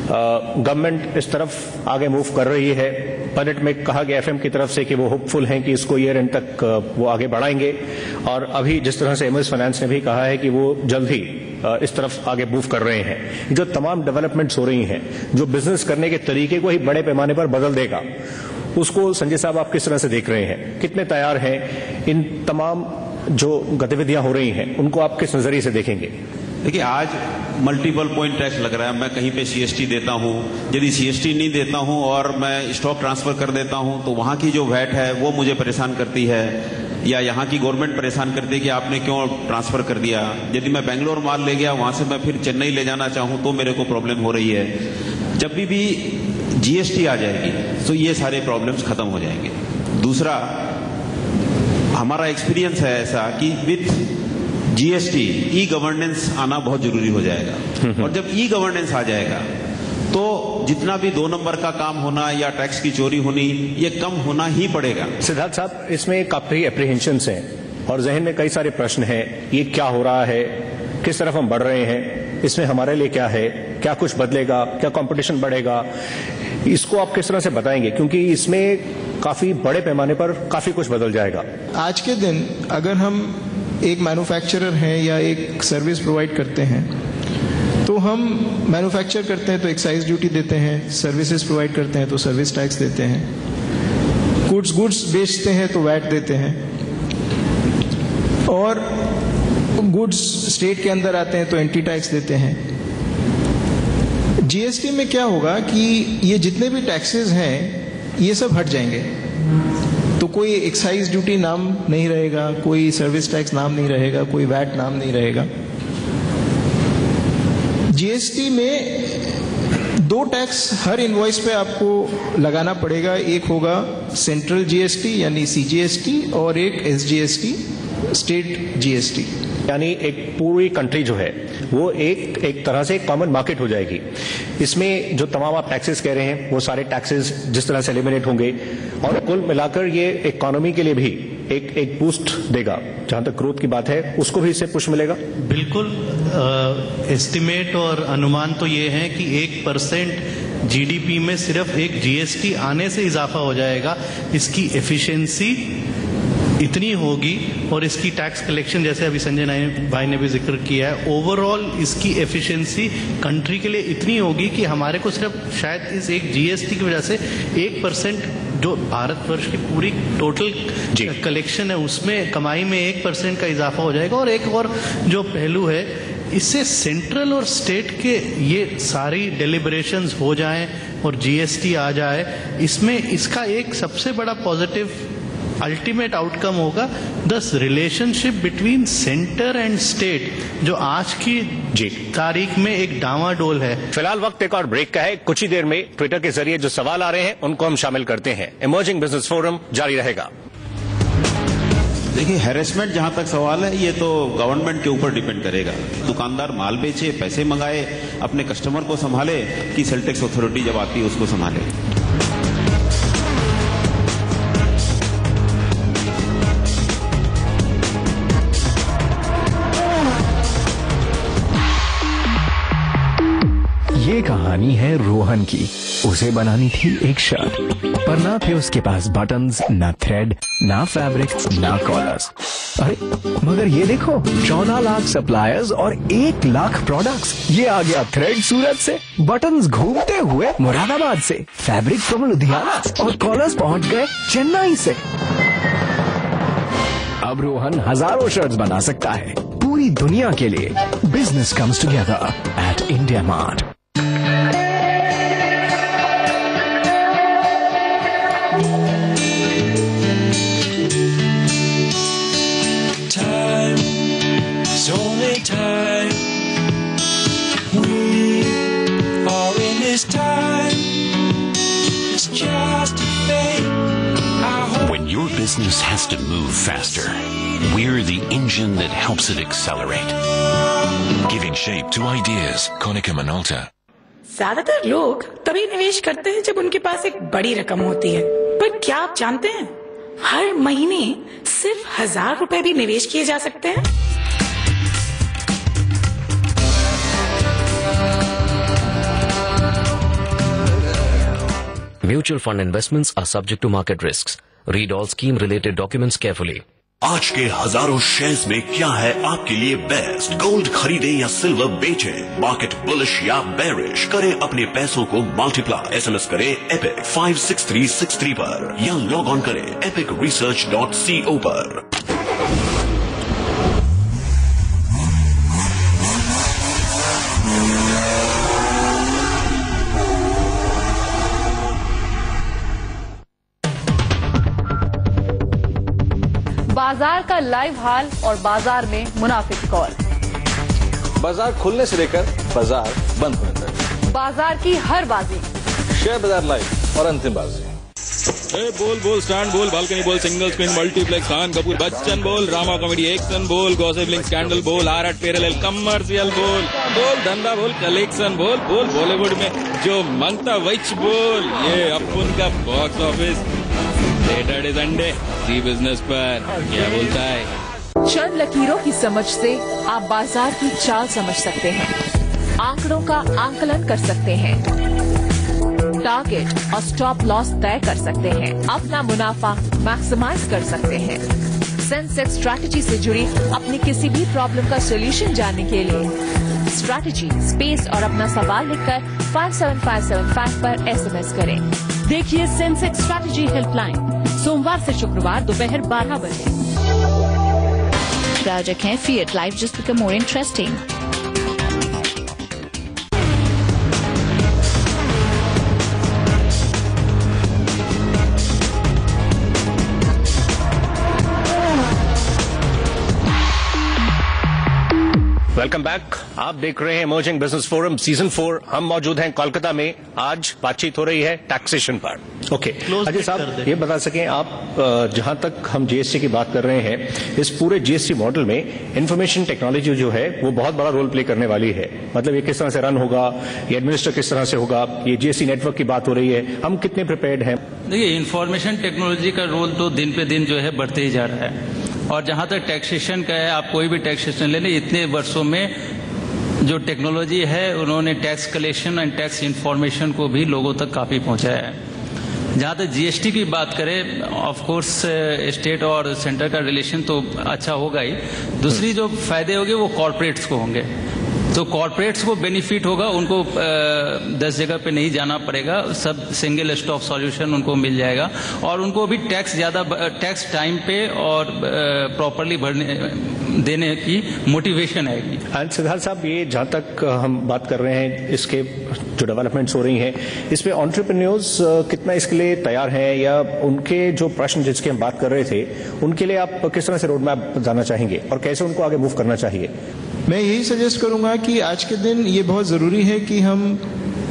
गवर्नमेंट इस तरफ आगे मूव कर रही है। बजट में कहा गया एफएम की तरफ से कि वो होपफुल हैं कि इसको ईयर एंड तक वो आगे बढ़ाएंगे, और अभी जिस तरह से एमएस फाइनेंस ने भी कहा है कि वो जल्द ही इस तरफ आगे मूव कर रहे हैं। जो तमाम डेवलपमेंट्स हो रही हैं, जो बिजनेस करने के तरीके को ही बड़े पैमाने पर बदल देगा, उसको संजय साहब आप किस तरह से देख रहे हैं? कितने तैयार हैं इन तमाम जो गतिविधियां हो रही हैं, उनको आप किस नजरिए से देखेंगे? देखिए, आज मल्टीपल पॉइंट टैक्स लग रहा है। मैं कहीं पे सीएसटी देता हूं, यदि सीएसटी नहीं देता हूं और मैं स्टॉक ट्रांसफर कर देता हूं तो वहां की जो वैट है वो मुझे परेशान करती है, या यहाँ की गवर्नमेंट परेशान करती है कि आपने क्यों ट्रांसफर कर दिया। यदि मैं बेंगलोर माल ले गया, वहां से मैं फिर चेन्नई ले जाना चाहूं तो मेरे को प्रॉब्लम हो रही है। जब भी जीएसटी आ जाएगी तो ये सारे प्रॉब्लम्स खत्म हो जाएंगे। दूसरा, हमारा एक्सपीरियंस है ऐसा कि विथ जीएसटी ई गवर्नेंस आना बहुत जरूरी हो जाएगा, और जब ई गवर्नेंस आ जाएगा तो जितना भी 2 नंबर का काम होना या टैक्स की चोरी होनी, ये कम होना ही पड़ेगा। सिद्धार्थ साहब, इसमें काफी एप्रीहेंशंस हैं और जहन में कई सारे प्रश्न हैं। ये क्या हो रहा है, किस तरफ हम बढ़ रहे हैं, इसमें हमारे लिए क्या है, क्या कुछ बदलेगा, क्या कंपटीशन बढ़ेगा, इसको आप किस तरह से बताएंगे? क्योंकि इसमें काफी बड़े पैमाने पर काफी कुछ बदल जाएगा। आज के दिन अगर हम एक मैन्युफैक्चरर हैं या एक सर्विस प्रोवाइड करते हैं, तो हम मैन्युफैक्चर करते हैं तो एक्साइज ड्यूटी देते हैं, सर्विसेज प्रोवाइड करते हैं तो सर्विस टैक्स देते हैं, गुड्स बेचते हैं तो वैट देते हैं, और गुड्स स्टेट के अंदर आते हैं तो एंटी टैक्स देते हैं। जीएसटी में क्या होगा कि ये जितने भी टैक्सेस हैं ये सब हट जाएंगे, तो कोई एक्साइज ड्यूटी नाम नहीं रहेगा, कोई सर्विस टैक्स नाम नहीं रहेगा, कोई वैट नाम नहीं रहेगा। जीएसटी में 2 टैक्स हर इनवॉइस पे आपको लगाना पड़ेगा। एक होगा सेंट्रल जीएसटी यानी सीजीएसटी, और एक एसजीएसटी स्टेट जीएसटी। यानी एक पूरी कंट्री जो है वो एक तरह से कॉमन मार्केट हो जाएगी। इसमें जो तमाम आप टैक्सेस कह रहे हैं वो सारे टैक्सेस जिस तरह से एलिमिनेट होंगे, और कुल मिलाकर ये इकोनॉमी के लिए भी एक बूस्ट देगा। जहां तक ग्रोथ की बात है, उसको भी इससे पुश मिलेगा। बिल्कुल, एस्टिमेट और अनुमान तो ये है कि 1% जीडीपी में सिर्फ एक जीएसटी आने से इजाफा हो जाएगा। इसकी एफिशिएंसी इतनी होगी और इसकी टैक्स कलेक्शन, जैसे अभी संजय भाई ने भी जिक्र किया है, ओवरऑल इसकी एफिशिएंसी कंट्री के लिए इतनी होगी कि हमारे को सिर्फ शायद इस एक जीएसटी की वजह से 1% जो भारतवर्ष की पूरी टोटल कलेक्शन है उसमें, कमाई में 1% का इजाफा हो जाएगा। और एक और जो पहलू है, इससे सेंट्रल और स्टेट के ये सारी डेलिब्रेशंस हो जाएं और जीएसटी आ जाए, इसमें इसका एक सबसे बड़ा पॉजिटिव अल्टीमेट आउटकम होगा दस relationship between centre and state, जो आज की तारीख में एक डामाडोल है। फिलहाल वक्त एक और ब्रेक का है। कुछ ही देर में ट्विटर के जरिए जो सवाल आ रहे हैं उनको हम शामिल करते हैं। इमर्जिंग बिजनेस फोरम जारी रहेगा। देखिए, हैरेसमेंट जहां तक सवाल है, ये तो गवर्नमेंट के ऊपर डिपेंड करेगा। दुकानदार माल बेचे, पैसे मंगाए, अपने कस्टमर को संभाले कि सेल टैक्स अथॉरिटी जब आती है उसको संभाले। ये कहानी है रोहन की। उसे बनानी थी एक शर्ट, पर ना थे उसके पास बटन्स, ना थ्रेड, ना फैब्रिक, ना कॉलर्स। अरे मगर ये देखो, 14 लाख सप्लायर्स और 1 लाख प्रोडक्ट्स। ये आ गया थ्रेड सूरत से, बटन्स घूमते हुए मुरादाबाद से, फैब्रिक फ्रॉम लुधियाना और कॉलर्स पहुंच गए चेन्नई से। अब रोहन हजारों शर्ट्स बना सकता है पूरी दुनिया के लिए। Business comes together at India mart. When your business has to move faster, we're the engine that helps it accelerate. Giving shape to ideas, Konica Minolta. ज्यादातर लोग तभी निवेश करते हैं जब उनके पास एक बड़ी रकम होती है। पर क्या आप जानते हैं, हर महीने सिर्फ 1000 रुपए भी निवेश किए जा सकते हैं। Mutual fund investments are subject to market risks. Read all scheme related documents carefully. आज के हजारों शेयर्स में क्या है आपके लिए बेस्ट? गोल्ड खरीदें या सिल्वर बेचें? मार्केट बुलिश या बेरिश? करें अपने पैसों को मल्टीप्लाई। एसएमएस करें एपिक 56363 पर या लॉग ऑन करें epicresearch.co पर। बाजार का लाइव हाल और बाजार में मुनाफे की कॉल। बाजार खुलने से लेकर बाजार बंद होने तक बाजार की हर बाजी। शेयर बाजार लाइव और अंतिम बाजी। बोल स्टैंड बोल, बालकनी बोल, single screen multiplex, Khan Kapoor Bachchan बोल, ड्रामा कॉमेडी एक्शन बोल, गॉसिप लिंक स्कैंडल बोल, आरआर पैरेलल कमर्शियल बोल धंधा बोल, कलेक्शन बोल बॉलीवुड में जो मांगता वही बोल। ये अपन का बॉक्स ऑफिस सैटरडे संडे जी बिजनेस पर क्या बोलता है। चंद लकीरों की समझ से आप बाजार की चाल समझ सकते हैं, आंकड़ों का आंकलन कर सकते हैं, टारगेट और स्टॉप लॉस तय कर सकते हैं, अपना मुनाफा मैक्सिमाइज कर सकते हैं। सेंसेक्स स्ट्रैटेजी से जुड़ी अपनी किसी भी प्रॉब्लम का सोल्यूशन जानने के लिए स्ट्रैटेजी स्पेस और अपना सवाल लिखकर 57575 पर एसएमएस करें। देखिए सेंसेक्स स्ट्रैटेजी हेल्पलाइन सोमवार से शुक्रवार दोपहर 12 बजे। प्रायोजक हैं fiat life, just become more interesting. Welcome back. आप देख रहे हैं इमर्जिंग बिजनेस फोरम सीजन 4। हम मौजूद हैं कोलकाता में। आज बातचीत हो रही है टैक्सेशन पर। ओके, अजय साहब ये बता सकें आप, जहां तक हम जीएसटी की बात कर रहे हैं, इस पूरे जीएसटी मॉडल में इंफॉर्मेशन टेक्नोलॉजी जो है वो बहुत बड़ा रोल प्ले करने वाली है। मतलब ये किस तरह से रन होगा, ये एडमिनिस्टर किस तरह से होगा, ये जीएसटी नेटवर्क की बात हो रही है, हम कितने प्रिपेयर्ड हैं? देखिए, इंफॉर्मेशन टेक्नोलॉजी का रोल तो दिन पे दिन जो है बढ़ते ही जा रहा है। और जहां तक टैक्सेशन का है, आप कोई भी टैक्सेशन ले लें, इतने वर्षों में जो टेक्नोलॉजी है उन्होंने tax collection and tax information को भी लोगों तक काफी पहुंचाया है। जहां तक जीएसटी की बात करें, ऑफ कोर्स स्टेट और सेंटर का रिलेशन तो अच्छा होगा ही। दूसरी जो फायदे होंगे वो कॉर्पोरेट्स को होंगे। तो कॉर्पोरेट्स को बेनिफिट होगा, उनको 10 जगह पे नहीं जाना पड़ेगा, सब सिंगल स्टॉप सॉल्यूशन उनको मिल जाएगा और उनको भी टैक्स टाइम पे और प्रॉपरली देने की मोटिवेशन आएगी। एंड सिद्धार्थ साहब, ये जहां तक हम बात कर रहे हैं, इसके जो डेवलपमेंट्स हो रही हैं, इसमें एंटरप्रेन्योर्स कितना इसके लिए तैयार हैं, या उनके जो प्रश्न जिसके हम बात कर रहे थे उनके लिए आप किस तरह से रोड मैप जाना चाहेंगे और कैसे उनको आगे मूव करना चाहिए? मैं यही सजेस्ट करूंगा कि आज के दिन ये बहुत जरूरी है कि हम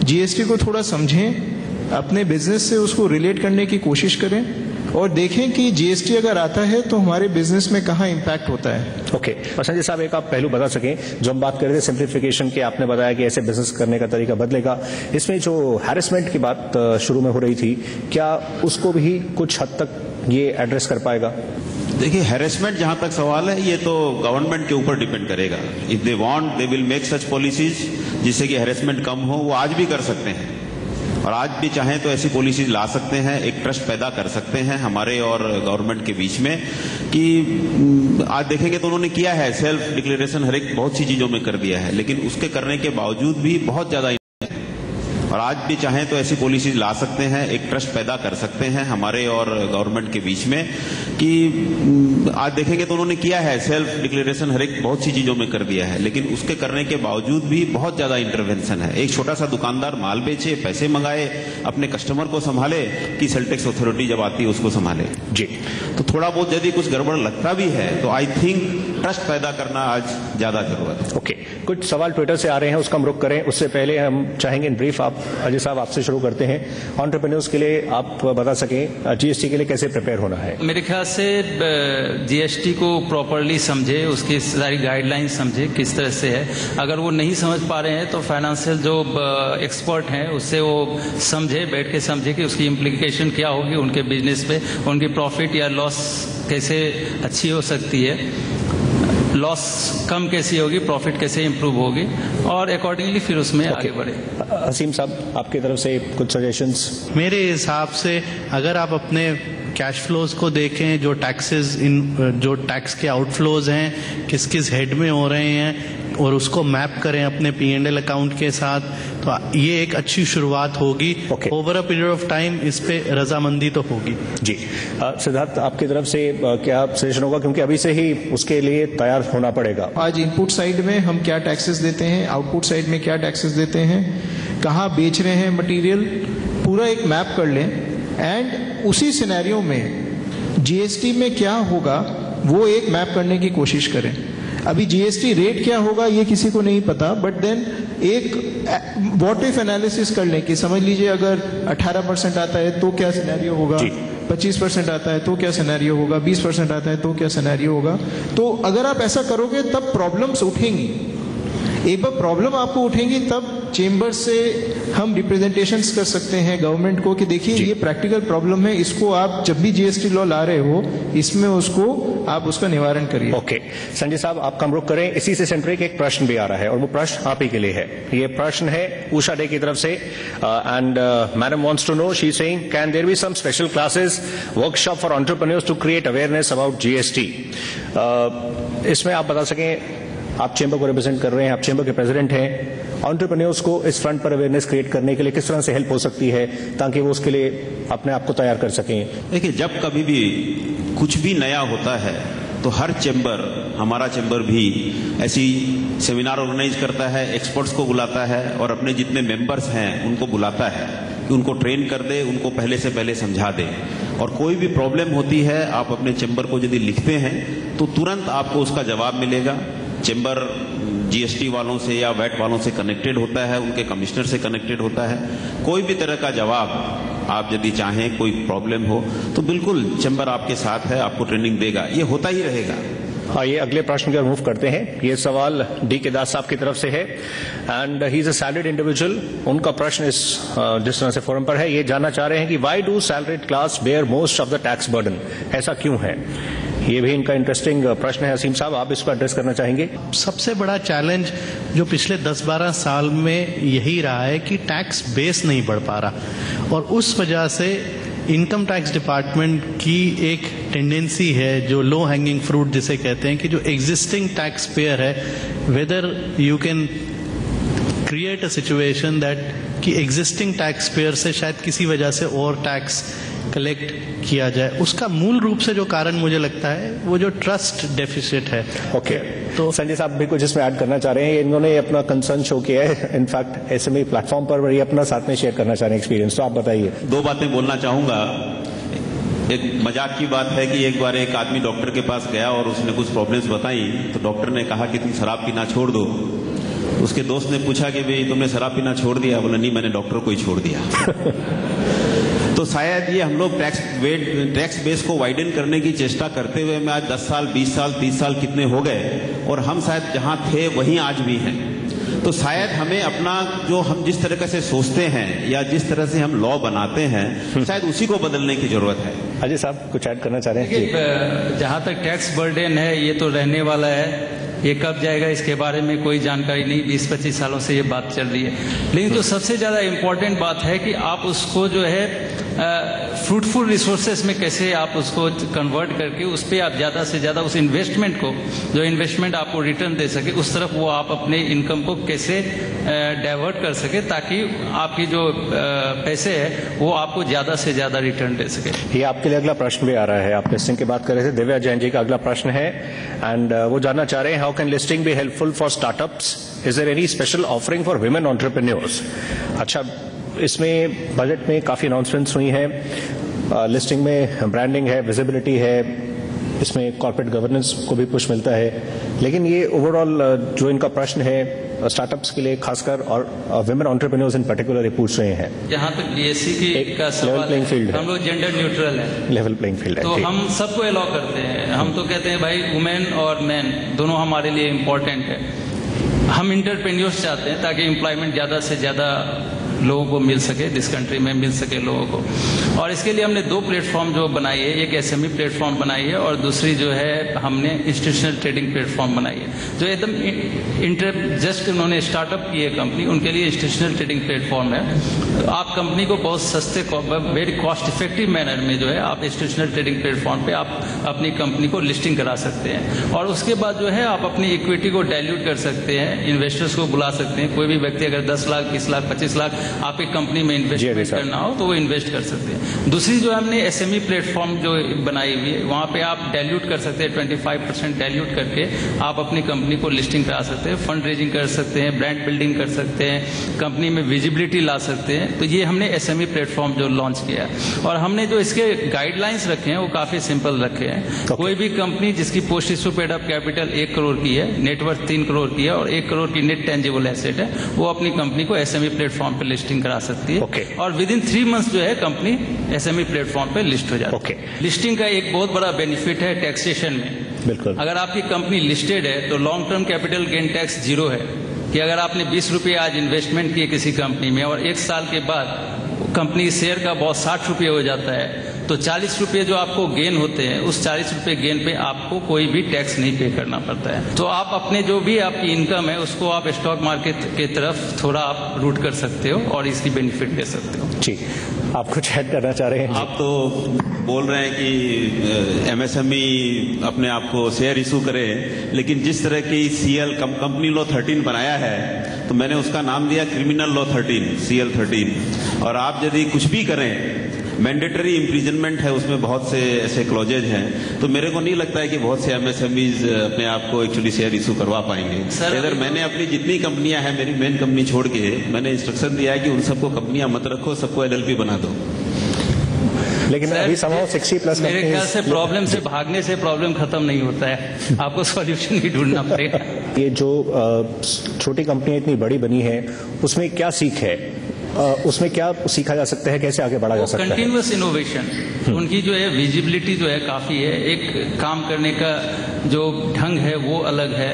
जीएसटी को थोड़ा समझें, अपने बिजनेस से उसको रिलेट करने की कोशिश करें और देखें कि जीएसटी अगर आता है तो हमारे बिजनेस में कहाँ इम्पैक्ट होता है। ओके, संजय साहब, एक आप पहलू बता सकें, जो हम बात कर रहे थे सिंप्लीफिकेशन के, आपने बताया कि ऐसे बिजनेस करने का तरीका बदलेगा, इसमें जो हैरेसमेंट की बात शुरू में हो रही थी, क्या उसको भी कुछ हद तक ये एड्रेस कर पाएगा? देखिए, हैरेसमेंट जहां तक सवाल है, ये तो गवर्नमेंट के ऊपर डिपेंड करेगा। If they want they will make such policies जिससे कि हैरेसमेंट कम हो। वो आज भी कर सकते हैं और आज भी चाहें तो ऐसी पॉलिसीज ला सकते हैं, एक ट्रस्ट पैदा कर सकते हैं हमारे और गवर्नमेंट के बीच में। कि आज देखेंगे तो उन्होंने किया है, सेल्फ डिक्लेरेशन हर एक बहुत सी चीजों में कर दिया है, लेकिन उसके करने के बावजूद भी बहुत ज्यादा, और आज भी चाहें तो ऐसी पॉलिसीज ला सकते हैं, एक ट्रस्ट पैदा कर सकते हैं हमारे और गवर्नमेंट के बीच में। कि आज देखेंगे तो उन्होंने किया है, सेल्फ डिक्लेरेशन हर एक बहुत सी चीजों में कर दिया है, लेकिन उसके करने के बावजूद भी बहुत ज्यादा इंटरवेंशन है। एक छोटा सा दुकानदार माल बेचे, पैसे मंगाए, अपने कस्टमर को संभाले, कि सेल टैक्स अथॉरिटी जब आती है उसको संभाले। जी, तो थोड़ा बहुत यदि कुछ गड़बड़ लगता भी है तो आई थिंक ट्रस्ट पैदा करना आज ज्यादा जरूरत है। ओके, कुछ सवाल ट्विटर से आ रहे हैं, उसका हम रुख करें। उससे पहले हम चाहेंगे इन ब्रीफ, आप अजय साहब आपसे शुरू करते हैं। एंटरप्रेन्योर्स के लिए आप बता सकें जीएसटी के लिए कैसे प्रिपेयर होना है? मेरे ख्याल से जीएसटी को प्रॉपरली समझे, उसकी सारी गाइडलाइंस समझे किस तरह से है। अगर वो नहीं समझ पा रहे हैं तो फाइनेंशियल जो एक्सपर्ट हैं उससे वो समझे, बैठ के समझे कि उसकी इम्प्लीकेशन क्या होगी उनके बिजनेस पे, उनकी प्रॉफिट या लॉस कैसे अच्छी हो सकती है, लॉस कम कैसी होगी, प्रॉफिट कैसे इंप्रूव होगी, और अकॉर्डिंगली फिर उसमें आगे बढ़े। असीम साहब, आपकी तरफ से कुछ सजेशंस? मेरे हिसाब से अगर आप अपने कैश फ्लोज को देखें, जो टैक्स के आउटफ्लोज हैं किस किस हेड में हो रहे हैं, और उसको मैप करें अपने P&L अकाउंट के साथ, तो ये एक अच्छी शुरुआत होगी। Over a period of time इस पे रजामंदी तो होगी। जी, सिद्धार्थ, आपकी तरफ से क्या सजेशन होगा, क्योंकि अभी से ही उसके लिए तैयार होना पड़ेगा? आज इनपुट साइड में हम क्या टैक्सेस देते हैं, आउटपुट साइड में क्या टैक्सेस देते हैं, कहाँ बेच रहे हैं मटेरियल, पूरा एक मैप कर लें। एंड उसी सिनेरियो में जीएसटी में क्या होगा वो एक मैप करने की कोशिश करें। अभी जीएसटी रेट क्या होगा ये किसी को नहीं पता, बट देन एक व्हाट इफ एनालिसिस कर लें कि समझ लीजिए अगर 18% आता है तो क्या सिनेरियो होगा, 25% आता है तो क्या सिनेरियो होगा, 20% आता है तो क्या सिनेरियो होगा। तो अगर आप ऐसा करोगे तब प्रॉब्लम्स उठेंगी। एक बार प्रॉब्लम आपको उठेंगी तब चेंबर से हम रिप्रेजेंटेशंस कर सकते हैं गवर्नमेंट को कि देखिए ये प्रैक्टिकल प्रॉब्लम है, इसको आप जब भी जीएसटी लॉ ला रहे हो इसमें उसको आप उसका निवारण करिए। ओके, संजय साहब, आपका हम रुख करें। इसी से सेंट्रिक एक प्रश्न भी आ रहा है और वो प्रश्न आप ही के लिए है। ये प्रश्न है उषा डे की तरफ से, and madam wants to know, she is saying, can there be some special classes, workshop for entrepreneurs to create awareness about GST? इसमें आप बता सकें, आप चेंबर को रिप्रेजेंट कर रहे हैं, आप चेंबर के प्रेसिडेंट हैं, एंटरप्रेन्योर्स को इस फ्रंट पर अवेयरनेस क्रिएट करने के लिए किस तरह से हेल्प हो सकती है ताकि वो उसके लिए अपने आप को तैयार कर सकें? देखिए, जब कभी भी कुछ भी नया होता है तो हर चेंबर, हमारा चेंबर भी ऐसी सेमिनार ऑर्गेनाइज करता है, एक्सपर्ट्स को बुलाता है और अपने जितने मेंबर्स हैं उनको बुलाता है कि उनको ट्रेन कर दे, उनको पहले से पहले समझा दे। और कोई भी प्रॉब्लम होती है, आप अपने चेंबर को यदि लिखते हैं तो तुरंत आपको उसका जवाब मिलेगा। चेंबर जीएसटी वालों से या वैट वालों से कनेक्टेड होता है, उनके कमिश्नर से कनेक्टेड होता है। कोई भी तरह का जवाब आप यदि चाहें, कोई प्रॉब्लम हो तो बिल्कुल चेंबर आपके साथ है, आपको ट्रेनिंग देगा, ये होता ही रहेगा। आइए अगले प्रश्न की ओर मूव करते हैं। ये सवाल डी के दास साहब की तरफ से है, and he is a salaried individual. उनका प्रश्न इस जिस तरह से फोरम पर है, ये जानना चाह रहे हैं कि why do salaried class bear most of the tax burden? ऐसा क्यों है? ये भी इनका इंटरेस्टिंग प्रश्न है। असीम साहब, आप इसको एड्रेस करना चाहेंगे? सबसे बड़ा चैलेंज जो पिछले 10-12 साल में यही रहा है कि टैक्स बेस नहीं बढ़ पा रहा, और उस वजह से इनकम टैक्स डिपार्टमेंट की एक टेंडेंसी है, जो लो हैंगिंग फ्रूट जिसे कहते हैं, कि जो एग्जिस्टिंग टैक्स पेयर है, whether you can create a situation that कि एग्जिस्टिंग टैक्स पेयर से शायद किसी वजह से और टैक्स कलेक्ट किया जाए। उसका मूल रूप से जो कारण मुझे लगता है वो जो ट्रस्ट डेफिसिट है। ओके, तो संजय साहब भी कुछ इसमें ऐड करना चाह रहे हैं। इन्होंने अपना कंसर्न शो किया है, इनफैक्ट एसएमई प्लेटफॉर्म पर ये अपना साथ में शेयर करना चाह रहे हैं एक्सपीरियंस, तो आप बताइए। दो बातें बोलना चाहूंगा। एक मजाक की बात है कि एक बार एक आदमी डॉक्टर के पास गया और उसने कुछ प्रॉब्लम्स बताई, तो डॉक्टर ने कहा कि तुम शराब पीना छोड़ दो। उसके दोस्त ने पूछा कि भाई तुमने शराब पीना छोड़ दिया? बोला नहीं, मैंने डॉक्टर को ही छोड़ दिया। तो शायद ये हम लोग टैक्स बेस को वाइडन करने की चेष्टा करते हुए में आज 10 साल, 20 साल, 30 साल कितने हो गए, और हम शायद जहां थे वहीं आज भी हैं। तो शायद हमें अपना जो हम जिस तरह से सोचते हैं या जिस तरह से हम लॉ बनाते हैं, शायद उसी को बदलने की जरूरत है। अजय साहब कुछ ऐड करना चाह रहे हैं? जहां तक टैक्स बर्डन है, ये तो रहने वाला है, ये कब जाएगा इसके बारे में कोई जानकारी नहीं। 20-25 सालों से ये बात चल रही है। लेकिन जो सबसे ज्यादा इम्पोर्टेंट बात है कि आप उसको जो है फ्रूटफुल रिसोर्सेस में कैसे आप उसको कन्वर्ट करके उस पर आप ज्यादा से ज्यादा उस इन्वेस्टमेंट को, जो इन्वेस्टमेंट आपको रिटर्न दे सके, उस तरफ वो आप अपने इनकम को कैसे डाइवर्ट कर सके, ताकि आपकी जो पैसे है वो आपको ज्यादा से ज्यादा रिटर्न दे सके। ये आपके लिए अगला प्रश्न भी आ रहा है। आप लिस्टिंग की बात कर रहे थे, दिव्या जैन जी का अगला प्रश्न है, एंड वो जानना चाह रहे हैं, how can listing be helpful for startups? Is there any special offering for women entrepreneurs? अच्छा, इसमें बजट में काफी अनाउंसमेंट्स हुई हैं, लिस्टिंग में ब्रांडिंग है, विजिबिलिटी है, इसमें कॉर्पोरेट गवर्नेंस को भी पुश मिलता है, लेकिन ये ओवरऑल जो इनका प्रश्न है स्टार्टअप्स के लिए खासकर और विमेन एंटरप्रेन्योर्स इन पर्टिकुलर ये पूछ रहे हैं। जहां तक बीएससी की का सवाल है, हम लोग जेंडर न्यूट्रल है, लेवल प्लेइंग फील्ड है, तो हम सबको अलाउ करते हैं। हम तो कहते हैं भाई वुमेन और मैन दोनों हमारे लिए इम्पोर्टेंट है। हम एंटरप्रेन्योर्स चाहते हैं ताकि एम्प्लॉयमेंट ज्यादा से ज्यादा लोगों को मिल सके, दिस कंट्री में मिल सके लोगों को। और इसके लिए हमने 2 प्लेटफॉर्म जो बनाई है, एक एसएमई प्लेटफॉर्म बनाई है और दूसरी जो है हमने इंस्टीट्यूशनल ट्रेडिंग प्लेटफॉर्म बनाई है, जो एकदम जस्ट उन्होंने स्टार्टअप की है कंपनी, उनके लिए इंस्टीट्यूशनल ट्रेडिंग प्लेटफॉर्म है। आप कंपनी को बहुत सस्ते, वेरी कॉस्ट इफेक्टिव मैनर में जो है आप इंस्टीट्यूशनल ट्रेडिंग प्लेटफॉर्म पे आप अपनी कंपनी को लिस्टिंग करा सकते हैं, और उसके बाद जो है आप अपनी इक्विटी को डाइल्यूट कर सकते हैं, इन्वेस्टर्स को बुला सकते हैं। कोई भी व्यक्ति अगर 10 लाख, 20 लाख, 25 लाख आप एक कंपनी में इन्वेस्टमेंट करना हो तो वो इन्वेस्ट कर सकते हैं। दूसरी जो हमने एसएमई प्लेटफॉर्म जो बनाई हुई है, वहां पे आप डाइल्यूट कर सकते हैं, 25% डाइल्यूट करके आप अपनी कंपनी को लिस्टिंग करा सकते हैं, फंड रेजिंग कर सकते हैं, ब्रांड बिल्डिंग कर सकते हैं, कंपनी में विजिबिलिटी ला सकते हैं। तो ये हमने एसएमई प्लेटफॉर्म जो लॉन्च किया है, और हमने जो इसके गाइडलाइंस रखे हैं वो काफी सिंपल रखे हैं। कोई भी कंपनी जिसकी post issue paid up capital 1 crore की है, नेटवर्थ 3 करोड़ की है और 1 करोड़ की नेट टेंजिबल एसेट है, वो अपनी कंपनी को एसएमई प्लेटफॉर्म पे लिस्टिंग करा सकती है। और विद इन 3 मंथ्स जो है कंपनी एसएमई प्लेटफॉर्म पे लिस्ट हो जाती है। लिस्टिंग का एक बहुत बड़ा बेनिफिट है टैक्सेशन में। बिल्कुल, अगर आपकी कंपनी लिस्टेड है तो long term capital gain tax 0 है, कि अगर आपने 20 रुपये आज इन्वेस्टमेंट किए किसी कंपनी में और 1 साल के बाद कंपनी शेयर का बहुत 60 रुपये हो जाता है, तो 40 रुपये जो आपको गेन होते हैं, उस 40 रुपये गेन पे आपको कोई भी टैक्स नहीं पे करना पड़ता है। तो आप अपने जो भी आपकी इनकम है उसको आप स्टॉक मार्केट की तरफ थोड़ा आप रूट कर सकते हो और इसकी बेनिफिट ले सकते हो। ठीक, आप कुछ ऐड करना चाह रहे हैं? आप तो बोल रहे हैं कि एमएसएमई अपने आप को शेयर इशू करे, लेकिन जिस तरह की सीएल कंपनी लॉ 13 बनाया है, तो मैंने उसका नाम दिया क्रिमिनल लॉ 13, CL 13। और आप यदि कुछ भी करें, मैंडेटरी इम्प्रिजनमेंट है, उसमें बहुत से ऐसे क्लॉजेज हैं, तो मेरे को नहीं लगता है कि बहुत से एमएसएमईज अपने आप को एक्चुअली शेयर इशू करवा पाएंगे। अगर मैंने अपनी जितनी कंपनियां हैं, मेरी मेन कंपनी छोड़ के, मैंने इंस्ट्रक्शन दिया है कि उन सबको कंपनियां मत रखो, सबको LLP बना दो। लेकिन अभी समाव 60+ मेरे ख्याल से प्रॉब्लम से भागने से प्रॉब्लम खत्म नहीं होता है, आपको सॉल्यूशन भी ढूंढना पड़ेगा। ये जो छोटी कंपनियां इतनी बड़ी बनी है, उसमें क्या सीख है, उसमें क्या सीखा जा सकता है, कैसे आगे बढ़ा जा सकता है? कंटिन्यूअस इनोवेशन, उनकी जो है विजिबिलिटी जो है काफी है, एक काम करने का जो ढंग है वो अलग है।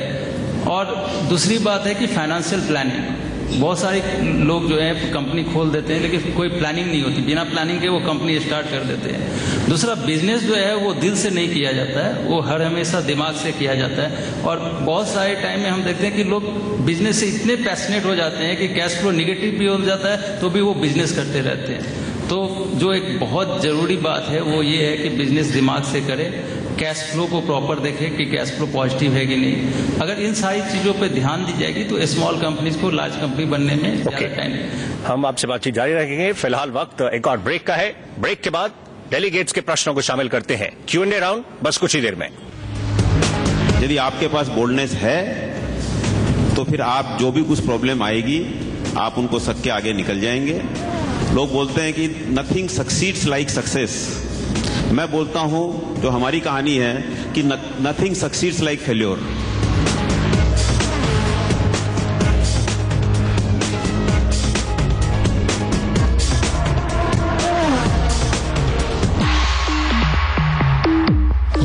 और दूसरी बात है कि फाइनेंशियल प्लानिंग, बहुत सारे लोग जो है कंपनी खोल देते हैं लेकिन कोई प्लानिंग नहीं होती, बिना प्लानिंग के वो कंपनी स्टार्ट कर देते हैं। दूसरा, बिजनेस जो है वो दिल से नहीं किया जाता है, वो हर हमेशा दिमाग से किया जाता है। और बहुत सारे टाइम में हम देखते हैं कि लोग बिजनेस से इतने पैशनेट हो जाते हैं कि कैश फ्लो निगेटिव भी हो जाता है तो भी वो बिजनेस करते रहते हैं। तो जो एक बहुत ज़रूरी बात है वो ये है कि बिजनेस दिमाग से करे, कैश फ्लो को प्रॉपर देखे कि कैश फ्लो पॉजिटिव है कि नहीं। अगर इन सारी चीज़ों पे ध्यान दी जाएगी तो स्मॉल कंपनीज को लार्ज कंपनी बनने में ज़्यादा टाइम। हम आपसे बातचीत जारी रखेंगे। फिलहाल वक्त एक और ब्रेक का है। ब्रेक के बाद डेलीगेट्स के प्रश्नों को शामिल करते हैं। Q&A राउंड बस कुछ ही देर में। यदि आपके पास बोल्डनेस है तो फिर आप जो भी कुछ प्रॉब्लम आएगी आप उनको सक के आगे निकल जाएंगे। लोग बोलते हैं कि नथिंग सक्सीड्स लाइक सक्सेस। मैं बोलता हूं जो हमारी कहानी है कि नथिंग सक्सीड्स लाइक फेल्योर।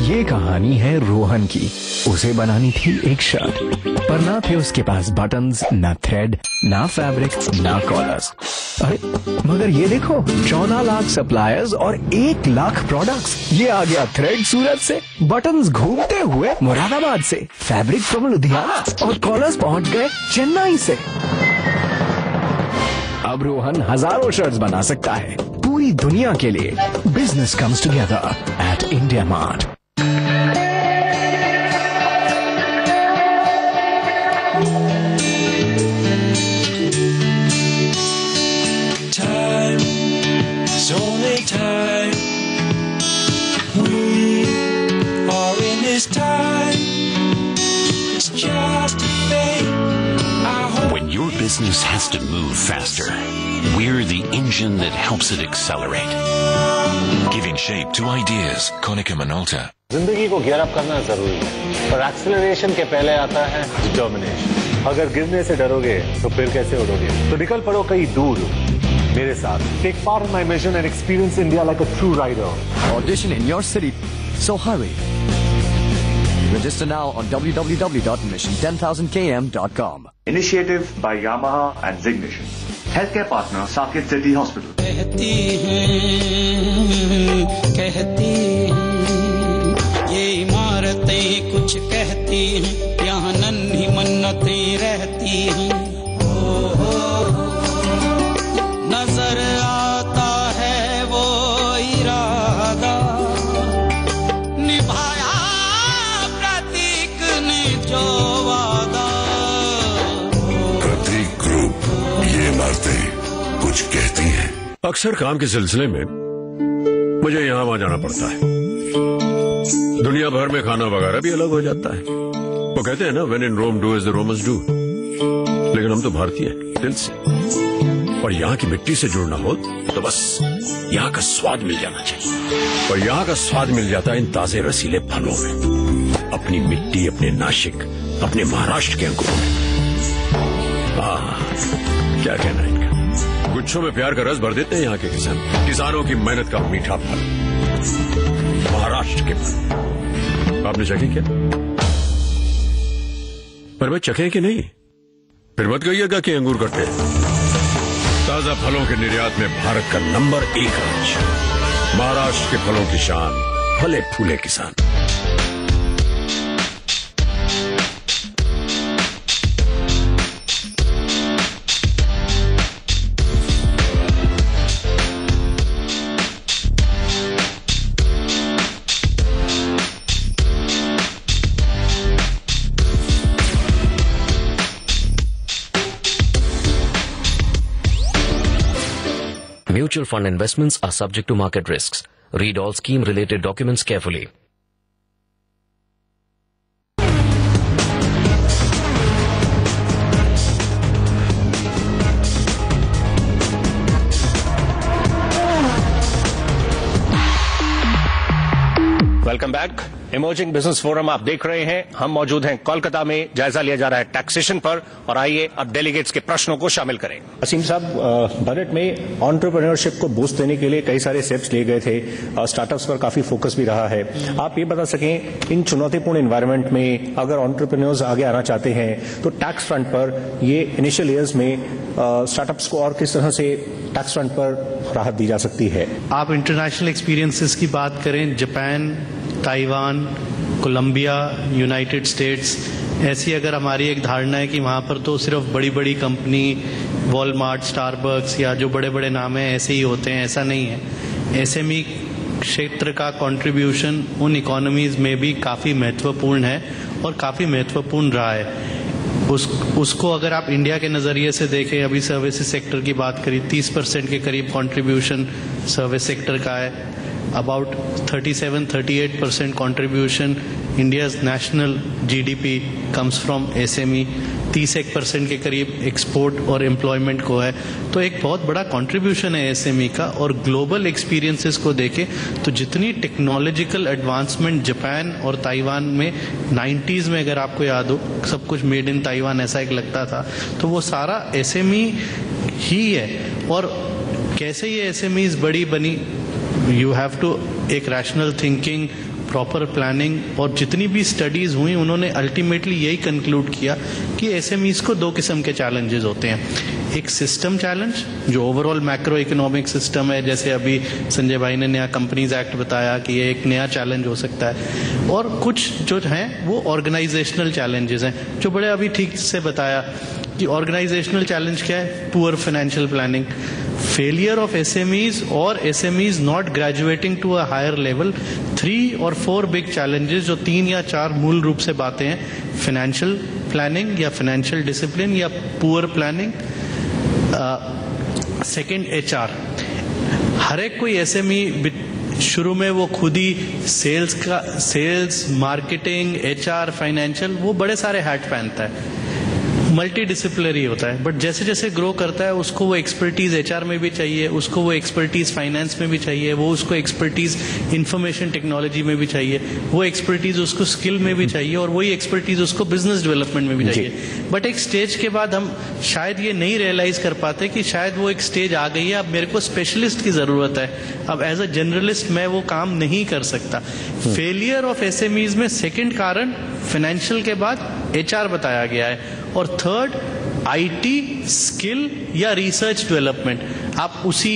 ये कहानी है रोहन की। उसे बनानी थी एक शर्ट, पर ना थे उसके पास बटन्स, ना थ्रेड, ना फैब्रिक, ना कॉलर्स। अरे मगर ये देखो, 14 लाख सप्लायर्स और 1 लाख प्रोडक्ट्स। ये आ गया थ्रेड सूरत से, बटन्स घूमते हुए मुरादाबाद से, फैब्रिक फ्रॉम लुधियाना और कॉलर्स पहुंच गए चेन्नई से। अब रोहन हजारों शर्ट्स बना सकता है पूरी दुनिया के लिए। Business comes together at India mart. When your business has to move faster, we're the engine that helps it accelerate. Giving shape to ideas, Konica Minolta. जिंदगी को गियर अप करना जरूरी है, पर एक्सेलरेशन के पहले आता है डिटर्मिनेशन। अगर गिरने से डरोगे तो फिर कैसे उड़ोगे? तो निकल पड़ो कहीं दूर मेरे साथ। Take part in my mission and experience India like a true rider. Audition in your city, so hurry. Register now on www.mission10000km.com. Initiative by Yamaha and Zignition. Healthcare partner Saket City Hospital. कहती हैं ये इमारतें कुछ कहती हैं, यहाँ नन्ही मन्नतें रहती हैं। नजर आता है वो इरादा, निभाया प्रतीक ने जो वादा। प्रतीक ग्रुप, ये इमारतें कुछ कहती हैं। अक्सर काम के सिलसिले में मुझे यहाँ वहां जाना पड़ता है। दुनिया भर में खाना वगैरह भी अलग हो जाता है। वो कहते हैं ना, when in Rome do as the Romans do। लेकिन हम तो भारतीय हैं दिल से, और यहाँ की मिट्टी से जुड़ना हो तो बस यहाँ का स्वाद मिल जाना चाहिए। और यहाँ का स्वाद मिल जाता है इन ताजे रसीले फलों में, अपनी मिट्टी, अपने नासिक, अपने महाराष्ट्र के अंकुरों में। क्या कहना है इनका। गुच्छों में प्यार का रस भर देते हैं यहाँ के किसान। किसानों की मेहनत का मीठा फल, महाराष्ट्र के फल। आपने चखे क्या? पर भाई चखे कि नहीं? फिर मत कहिएगा कि अंगूर कट्टे। ताजा फलों के निर्यात में भारत का नंबर 1 राज्य, महाराष्ट्र के फलों की शान, फले फूले किसान। Mutual fund investments are subject to market risks. Read all scheme-related documents carefully. Welcome back. Emerging business forum आप देख रहे हैं। हम मौजूद हैं कोलकाता में। जायजा लिया जा रहा है टैक्सेशन पर, और आइए अब डेलीगेट्स के प्रश्नों को शामिल करें। असीम साहब, बजट में एंटरप्रेन्योरशिप को बूस्ट देने के लिए कई सारे स्टेप्स लिए गए थे। स्टार्टअप्स पर काफी फोकस भी रहा है। आप ये बता सकें, इन चुनौतीपूर्ण एनवायरमेंट में अगर एंटरप्रेन्योर्स आगे आना चाहते हैं तो टैक्स फ्रंट पर ये इनिशियल ईयर्स में स्टार्टअप्स को और किस तरह से टैक्स फ्रंट पर राहत दी जा सकती है? आप इंटरनेशनल एक्सपीरियंसेस की बात करें, Japan, Taiwan, Colombia, United States, ऐसी अगर हमारी एक धारणा है कि वहाँ पर तो सिर्फ बड़ी बड़ी कंपनी वॉलमार्ट, स्टारबक्स या जो बड़े बड़े नाम हैं ऐसे ही होते हैं, ऐसा नहीं है। एसएमई क्षेत्र का कंट्रीब्यूशन उन इकोनॉमीज में भी काफ़ी महत्वपूर्ण है और काफ़ी महत्वपूर्ण रहा है। उसको अगर आप इंडिया के नज़रिए से देखें, अभी सर्विसेज सेक्टर की बात करी, 30% के करीब कंट्रीब्यूशन सर्विस सेक्टर का है। About 37-38% contribution India's national GDP comes from SME. 30% के करीब एक्सपोर्ट और एम्प्लॉयमेंट को है। तो एक बहुत बड़ा कंट्रीब्यूशन है एसएमई का। और ग्लोबल एक्सपीरियंसेस को देखें तो जितनी टेक्नोलॉजिकल एडवांसमेंट जापान और ताइवान में 90s में, अगर आपको याद हो, सब कुछ मेड इन ताइवान ऐसा एक लगता था, तो वो सारा एसएमई ही है। और कैसे ये एसएमईज बड़ी बनी, यू हैव टू एक रैशनल थिंकिंग, प्रॉपर प्लानिंग, और जितनी भी स्टडीज हुई उन्होंने अल्टीमेटली यही कंक्लूड किया कि एसएमईज को दो किस्म के चैलेंजेस होते हैं। एक सिस्टम चैलेंज जो ओवरऑल मैक्रो इकोनॉमिक सिस्टम है, जैसे अभी संजय भाई ने नया कंपनीज एक्ट बताया कि ये एक नया चैलेंज हो सकता है। और कुछ जो हैं वो ऑर्गेनाइजेशनल चैलेंजेस हैं, जो बड़े अभी ठीक से बताया कि ऑर्गेनाइजेशनल चैलेंज क्या है, poor financial planning, failure of SMEs or SMEs not graduating to a higher level। 3 or 4 big challenges, जो 3 या 4 मूल रूप से बातें हैं, फाइनेंशियल प्लानिंग या फाइनेंशियल डिसिप्लिन या पुअर प्लानिंग। Second HR। हर एक कोई SME शुरू में वो खुद ही सेल्स, मार्केटिंग, HR, फाइनेंशियल, वो बड़े सारे हैट पहनता है, मल्टी डिसिप्लिनरी होता है। बट जैसे जैसे ग्रो करता है उसको वो एक्सपर्टीज HR में भी चाहिए, उसको वो एक्सपर्टीज फाइनेंस में भी चाहिए, वो उसको एक्सपर्टीज इंफॉर्मेशन टेक्नोलॉजी में भी चाहिए, वो एक्सपर्टीज उसको स्किल में भी चाहिए, और वही एक्सपर्टीज उसको बिजनेस डेवलपमेंट में भी चाहिए। बट एक स्टेज के बाद हम शायद ये नहीं रियलाइज कर पाते कि शायद वो एक स्टेज आ गई है, अब मेरे को स्पेशलिस्ट की जरूरत है, अब एज अ जनरलिस्ट मैं वो काम नहीं कर सकता। फेलियर ऑफ एसएमईज में सेकेंड कारण फाइनेंशियल के बाद HR बताया गया है। और थर्ड IT स्किल या रिसर्च डेवलपमेंट। आप उसी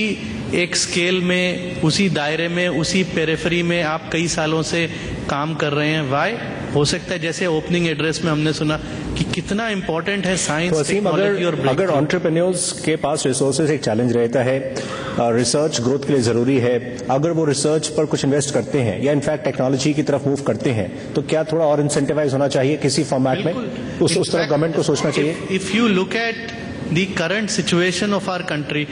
एक स्केल में, उसी दायरे में, उसी पेरिफेरी में आप कई सालों से काम कर रहे हैं। वाई हो सकता है, जैसे ओपनिंग एड्रेस में हमने सुना कि कितना इंपॉर्टेंट है साइंस, टेक्नोलॉजी और अगर एंटरप्रेन्योर्स के पास रिसोर्सेज एक चैलेंज रहता है, रिसर्च ग्रोथ के लिए जरूरी है, अगर वो रिसर्च पर कुछ इन्वेस्ट करते हैं या इनफैक्ट टेक्नोलॉजी की तरफ मूव करते हैं, तो क्या थोड़ा और इंसेंटिवाइज होना चाहिए किसी फॉर्मेट में? उस तरह गवर्नमेंट को सोचना चाहिए। If you look at the current situation of our country,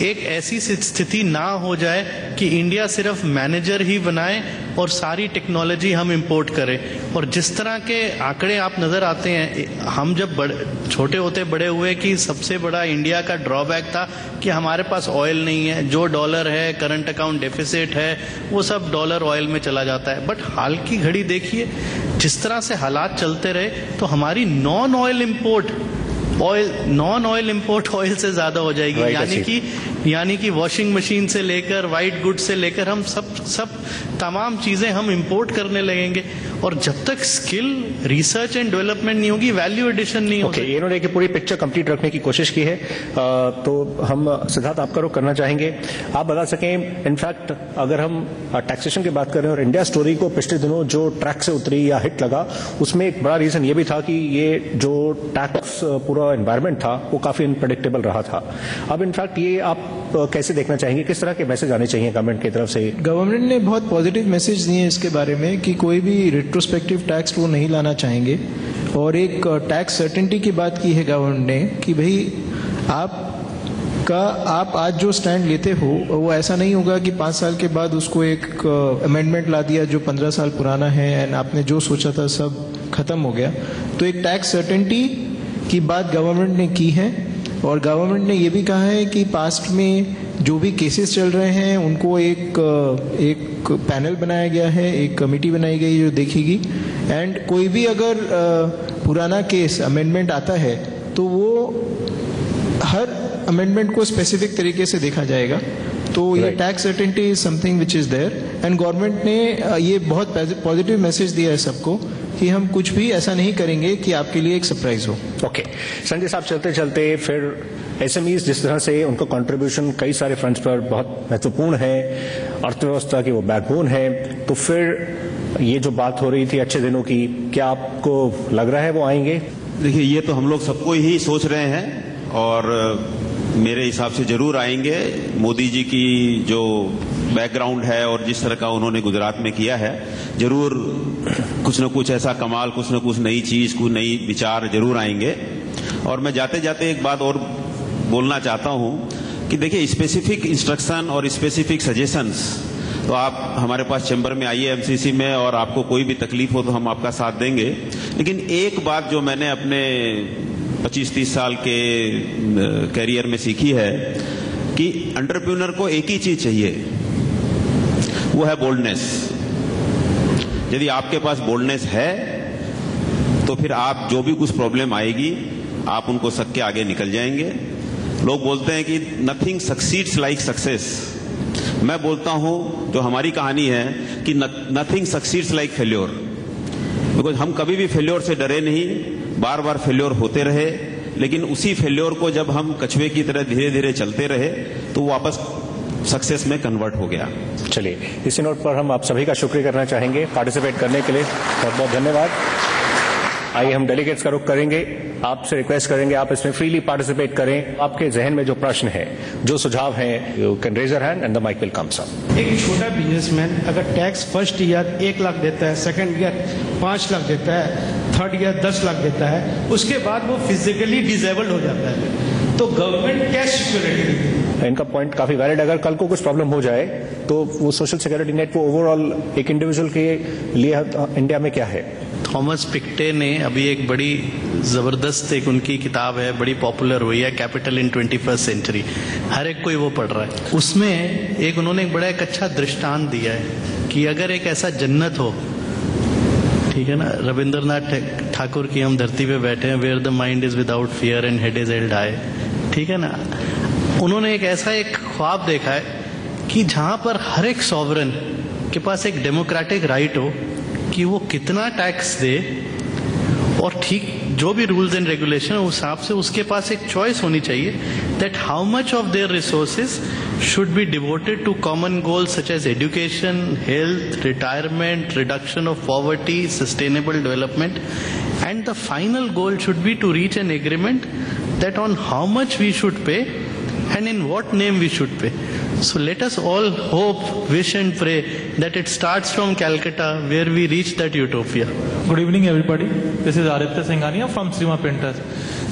एक ऐसी स्थिति ना हो जाए कि इंडिया सिर्फ मैनेजर ही बनाए और सारी टेक्नोलॉजी हम इंपोर्ट करें। और जिस तरह के आंकड़े आप नजर आते हैं, हम जब छोटे होते बड़े हुए कि सबसे बड़ा इंडिया का ड्रॉबैक था कि हमारे पास ऑयल नहीं है, जो डॉलर है, करंट अकाउंट डेफिसिट है, वो सब डॉलर ऑयल में चला जाता है। बट हाल की घड़ी देखिए, जिस तरह से हालात चलते रहे तो हमारी नॉन ऑयल इंपोर्ट ऑयल से ज्यादा हो जाएगी। यानी कि वॉशिंग मशीन से लेकर व्हाइट गुड्स से लेकर हम सब तमाम चीजें हम इंपोर्ट करने लगेंगे। और जब तक स्किल, रिसर्च एंड डेवलपमेंट नहीं होगी, वैल्यू एडिशन नहीं होगी। इन्होंने की पूरी पिक्चर कंप्लीट रखने की कोशिश की है। तो हम सिद्धार्थ आपका रुख करना चाहेंगे, आप बता सकें, इनफैक्ट अगर हम टैक्सेशन की बात करें और इंडिया स्टोरी को पिछले दिनों जो ट्रैक से उतरी या हिट लगा, उसमें एक बड़ा रीजन ये भी था कि ये जो टैक्स पूरा एनवायरमेंट था वो काफी अनप्रेडिक्टेबल रहा था। अब इनफैक्ट ये आप कैसे देखना चाहेंगे, किस तरह के मैसेज आने चाहिए गवर्नमेंट की तरफ से? गवर्नमेंट ने बहुत पॉजिटिव मैसेज दिए इसके बारे में कि कोई भी रिट्रोस्पेक्टिव टैक्स वो नहीं लाना चाहेंगे। और एक टैक्स सर्टेनिटी की बात की है गवर्नमेंट ने कि भाई आप आज जो स्टैंड लेते हो वो ऐसा नहीं होगा कि 5 साल के बाद उसको एक अमेंडमेंट ला दिया जो 15 साल पुराना है एंड आपने जो सोचा था सब खत्म हो गया। तो एक टैक्स सर्टेनिटी की बात गवर्नमेंट ने की है। और गवर्नमेंट ने ये भी कहा है कि पास्ट में जो भी केसेस चल रहे हैं उनको एक पैनल बनाया गया है, एक कमेटी बनाई गई जो देखेगी, एंड कोई भी अगर पुराना केस अमेंडमेंट आता है तो वो हर अमेंडमेंट को स्पेसिफिक तरीके से देखा जाएगा। तो ये tax certainty is something which is there, and government ने ये बहुत पॉजिटिव मैसेज दिया है सबको कि हम कुछ भी ऐसा नहीं करेंगे कि आपके लिए एक सरप्राइज हो। ओके संजय साहब, चलते चलते फिर एसएमईज जिस तरह से उनका कंट्रीब्यूशन कई सारे फ्रंट्स पर बहुत महत्वपूर्ण है, अर्थव्यवस्था की वो बैकबोन है, तो फिर ये जो बात हो रही थी अच्छे दिनों की, क्या आपको लग रहा है वो आएंगे? देखिए, ये तो हम लोग सबको ही सोच रहे हैं और मेरे हिसाब से जरूर आएंगे। मोदी जी की जो बैकग्राउंड है और जिस तरह का उन्होंने गुजरात में किया है, जरूर कुछ न कुछ ऐसा कमाल, कुछ न कुछ नई चीज, कुछ नई विचार जरूर आएंगे। और मैं जाते जाते एक बात और बोलना चाहता हूं कि देखिए, स्पेसिफिक इंस्ट्रक्शन और स्पेसिफिक सजेशंस तो आप हमारे पास चैम्बर में आइए एमसीसी में, और आपको कोई भी तकलीफ हो तो हम आपका साथ देंगे। लेकिन एक बात जो मैंने अपने 25-30 साल के कैरियर में सीखी है कि एंटरप्रेन्योर को एक ही चीज चाहिए, वो है बोल्डनेस। यदि आपके पास बोल्डनेस है तो फिर आप जो भी कुछ प्रॉब्लम आएगी आप उनको सक के आगे निकल जाएंगे। लोग बोलते हैं कि नथिंग सक्सीड्स लाइक सक्सेस। मैं बोलता हूं जो हमारी कहानी है कि nothing succeeds like failure, because हम कभी भी फेल्योर से डरे नहीं, बार बार फेल्योर होते रहे, लेकिन उसी फेल्योर को जब हम कछुए की तरह धीरे धीरे चलते रहे तो वो वापस सक्सेस में कन्वर्ट हो गया। चलिए, इसी नोट पर हम आप सभी का शुक्रिया करना चाहेंगे पार्टिसिपेट करने के लिए। बहुत बहुत धन्यवाद। आइए हम डेलीगेट्स का रुख करेंगे। आपसे रिक्वेस्ट करेंगे आप इसमें फ्रीली पार्टिसिपेट करें। आपके जहन में जो प्रश्न है, जो सुझाव है, you can raise your hand and the mic will come up. एक छोटा बिजनेसमैन अगर टैक्स फर्स्ट ईयर 1 लाख देता है, सेकंड ईयर 5 लाख देता है, थर्ड ईयर 10 लाख देता है, उसके बाद वो फिजिकली डिसेबल्ड हो जाता है, तो गवर्नमेंट क्या सिक्योरिटी देती है? इनका पॉइंट काफी वैलिड। अगर कल को कुछ प्रॉब्लम हो जाए तो वो सोशल सिक्योरिटी नेट वो ओवरऑल एक इंडिविजुअल के लिए इंडिया में क्या है? थॉमस पिक्टे ने अभी एक बड़ी जबरदस्त एक उनकी किताब है, बड़ी पॉपुलर हुई है, कैपिटल इन 21st सेंचुरी। हर एक कोई वो पढ़ रहा है। उसमें एक उन्होंने एक बड़ा एक अच्छा दृष्टांत दिया है कि अगर एक ऐसा जन्नत हो, ठीक है ना, रविंद्रनाथ ठाकुर की हम धरती पे बैठे हैं, where the mind is without fear and head is held high, ठीक है ना। उन्होंने एक ऐसा एक ख्वाब देखा है कि जहां पर हर एक सॉवरन के पास एक डेमोक्रेटिक राइट हो कि वो कितना टैक्स दे, और ठीक जो भी रूल्स एंड रेगुलेशन उस हिसाब से उसके पास एक चॉइस होनी चाहिए that how much of their resources should be devoted to common goals such as education, health, retirement, reduction of poverty, sustainable development, and the final goal should be to reach an agreement that on how much we should pay and in what name we should pay. So let us all hope, wish and pray that it starts from Calcutta where we reach that utopia. Good evening everybody. This is Aditya Singhania from Sima Printers.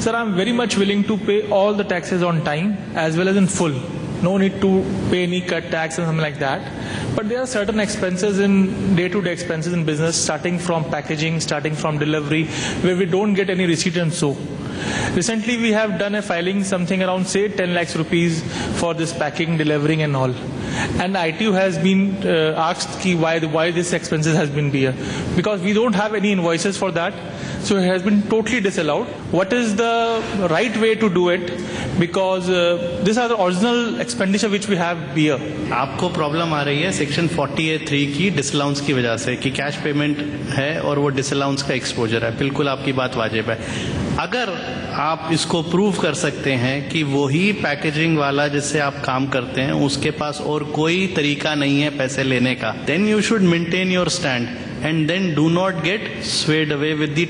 Sir, I am very much willing to pay all the taxes on time as well as in full. No need to pay any cut tax and something like that. But there are certain expenses in day-to-day expenses in business, starting from packaging, starting from delivery, where we don't get any receipt and so. Recently we have done a filing something around say 10 lakhs rupees for this packing, delivering and all. And ITU has been asked ki why this expenses has been bear, because we don't have any invoices for that, so it has been totally disallowed. What is the right way to do it, because these are the original expenditure which we have bear. आपको problem आ रही है section 40A(3) की disallowance की वजह से कि cash payment है और वो डिसअलाउंस का एक्सपोजर है। बिल्कुल आपकी बात वाजिब है। अगर आप इसको प्रूव कर सकते हैं कि वही पैकेजिंग वाला जिससे आप काम करते हैं उसके पास और कोई तरीका नहीं है पैसे लेने का, then you should maintain your stand and then do not get swayed away with the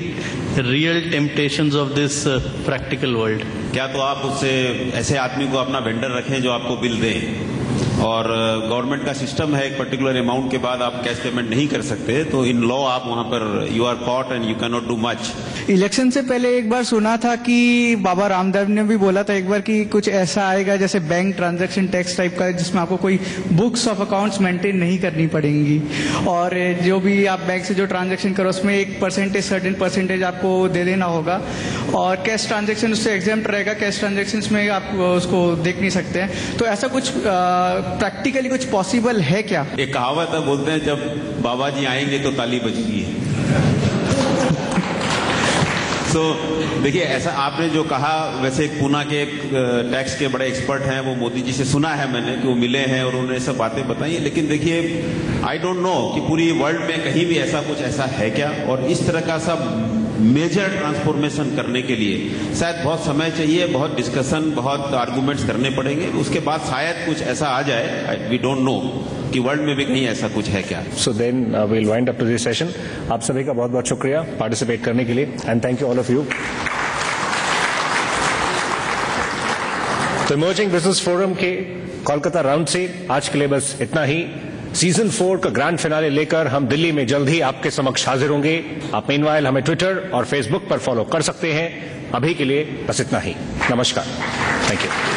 real temptations of this practical world. क्या तो आप उससे ऐसे आदमी को अपना वेंडर रखें जो आपको बिल दें, और गवर्नमेंट का सिस्टम है एक पर्टिकुलर अमाउंट के बाद आप कैश पेमेंट नहीं कर सकते, तो इन लॉ आप वहां पर you are caught and you can not do much. Election से पहले एक बार सुना था कि बाबा रामदेव ने भी बोला था एक बार कि कुछ ऐसा आएगा जैसे बैंक ट्रांजैक्शन टैक्स टाइप का, जिसमें आपको कोई बुक्स ऑफ अकाउंट्स मेंटेन नहीं करनी पड़ेंगी, और जो भी आप बैंक से जो ट्रांजैक्शन करो उसमें एक परसेंटेज, सर्टेन परसेंटेज आपको दे देना होगा, और कैश ट्रांजैक्शन उससे एग्जेम्प्ट रहेगा। कैश ट्रांजैक्शन में आप उसको देख नहीं सकते हैं। तो ऐसा कुछ प्रैक्टिकली कुछ पॉसिबल है क्या? एक कहावत है, बोलते हैं जब बाबा जी आएंगे तो ताली बजेगी। तो देखिए, ऐसा आपने जो कहा, वैसे एक पूना के एक टैक्स के बड़े एक्सपर्ट हैं, वो मोदी जी से सुना है मैंने कि वो मिले हैं और उन्होंने सब बातें बताई है। लेकिन देखिए, आई डोंट नो कि पूरी वर्ल्ड में कहीं भी ऐसा कुछ ऐसा है क्या, और इस तरह का सब मेजर ट्रांसफॉर्मेशन करने के लिए शायद बहुत समय चाहिए, बहुत डिस्कशन, बहुत आर्गुमेंट्स करने पड़ेंगे, उसके बाद शायद कुछ ऐसा आ जाए। वी डोंट नो कि वर्ल्ड में भी कहीं ऐसा कुछ है क्या। So then we'll wind up to this session. आप सभी का बहुत बहुत शुक्रिया पार्टिसिपेट करने के लिए, and thank you all of you. तो इमर्जिंग बिजनेस फोरम के कोलकाता राउंड से आज के लिए बस इतना ही। सीजन 4 का ग्रैंड फिनाले लेकर हम दिल्ली में जल्द ही आपके समक्ष हाजिर होंगे। आप मीनवाइल हमें ट्विटर और फेसबुक पर फॉलो कर सकते हैं। अभी के लिए बस इतना ही। नमस्कार। Thank you.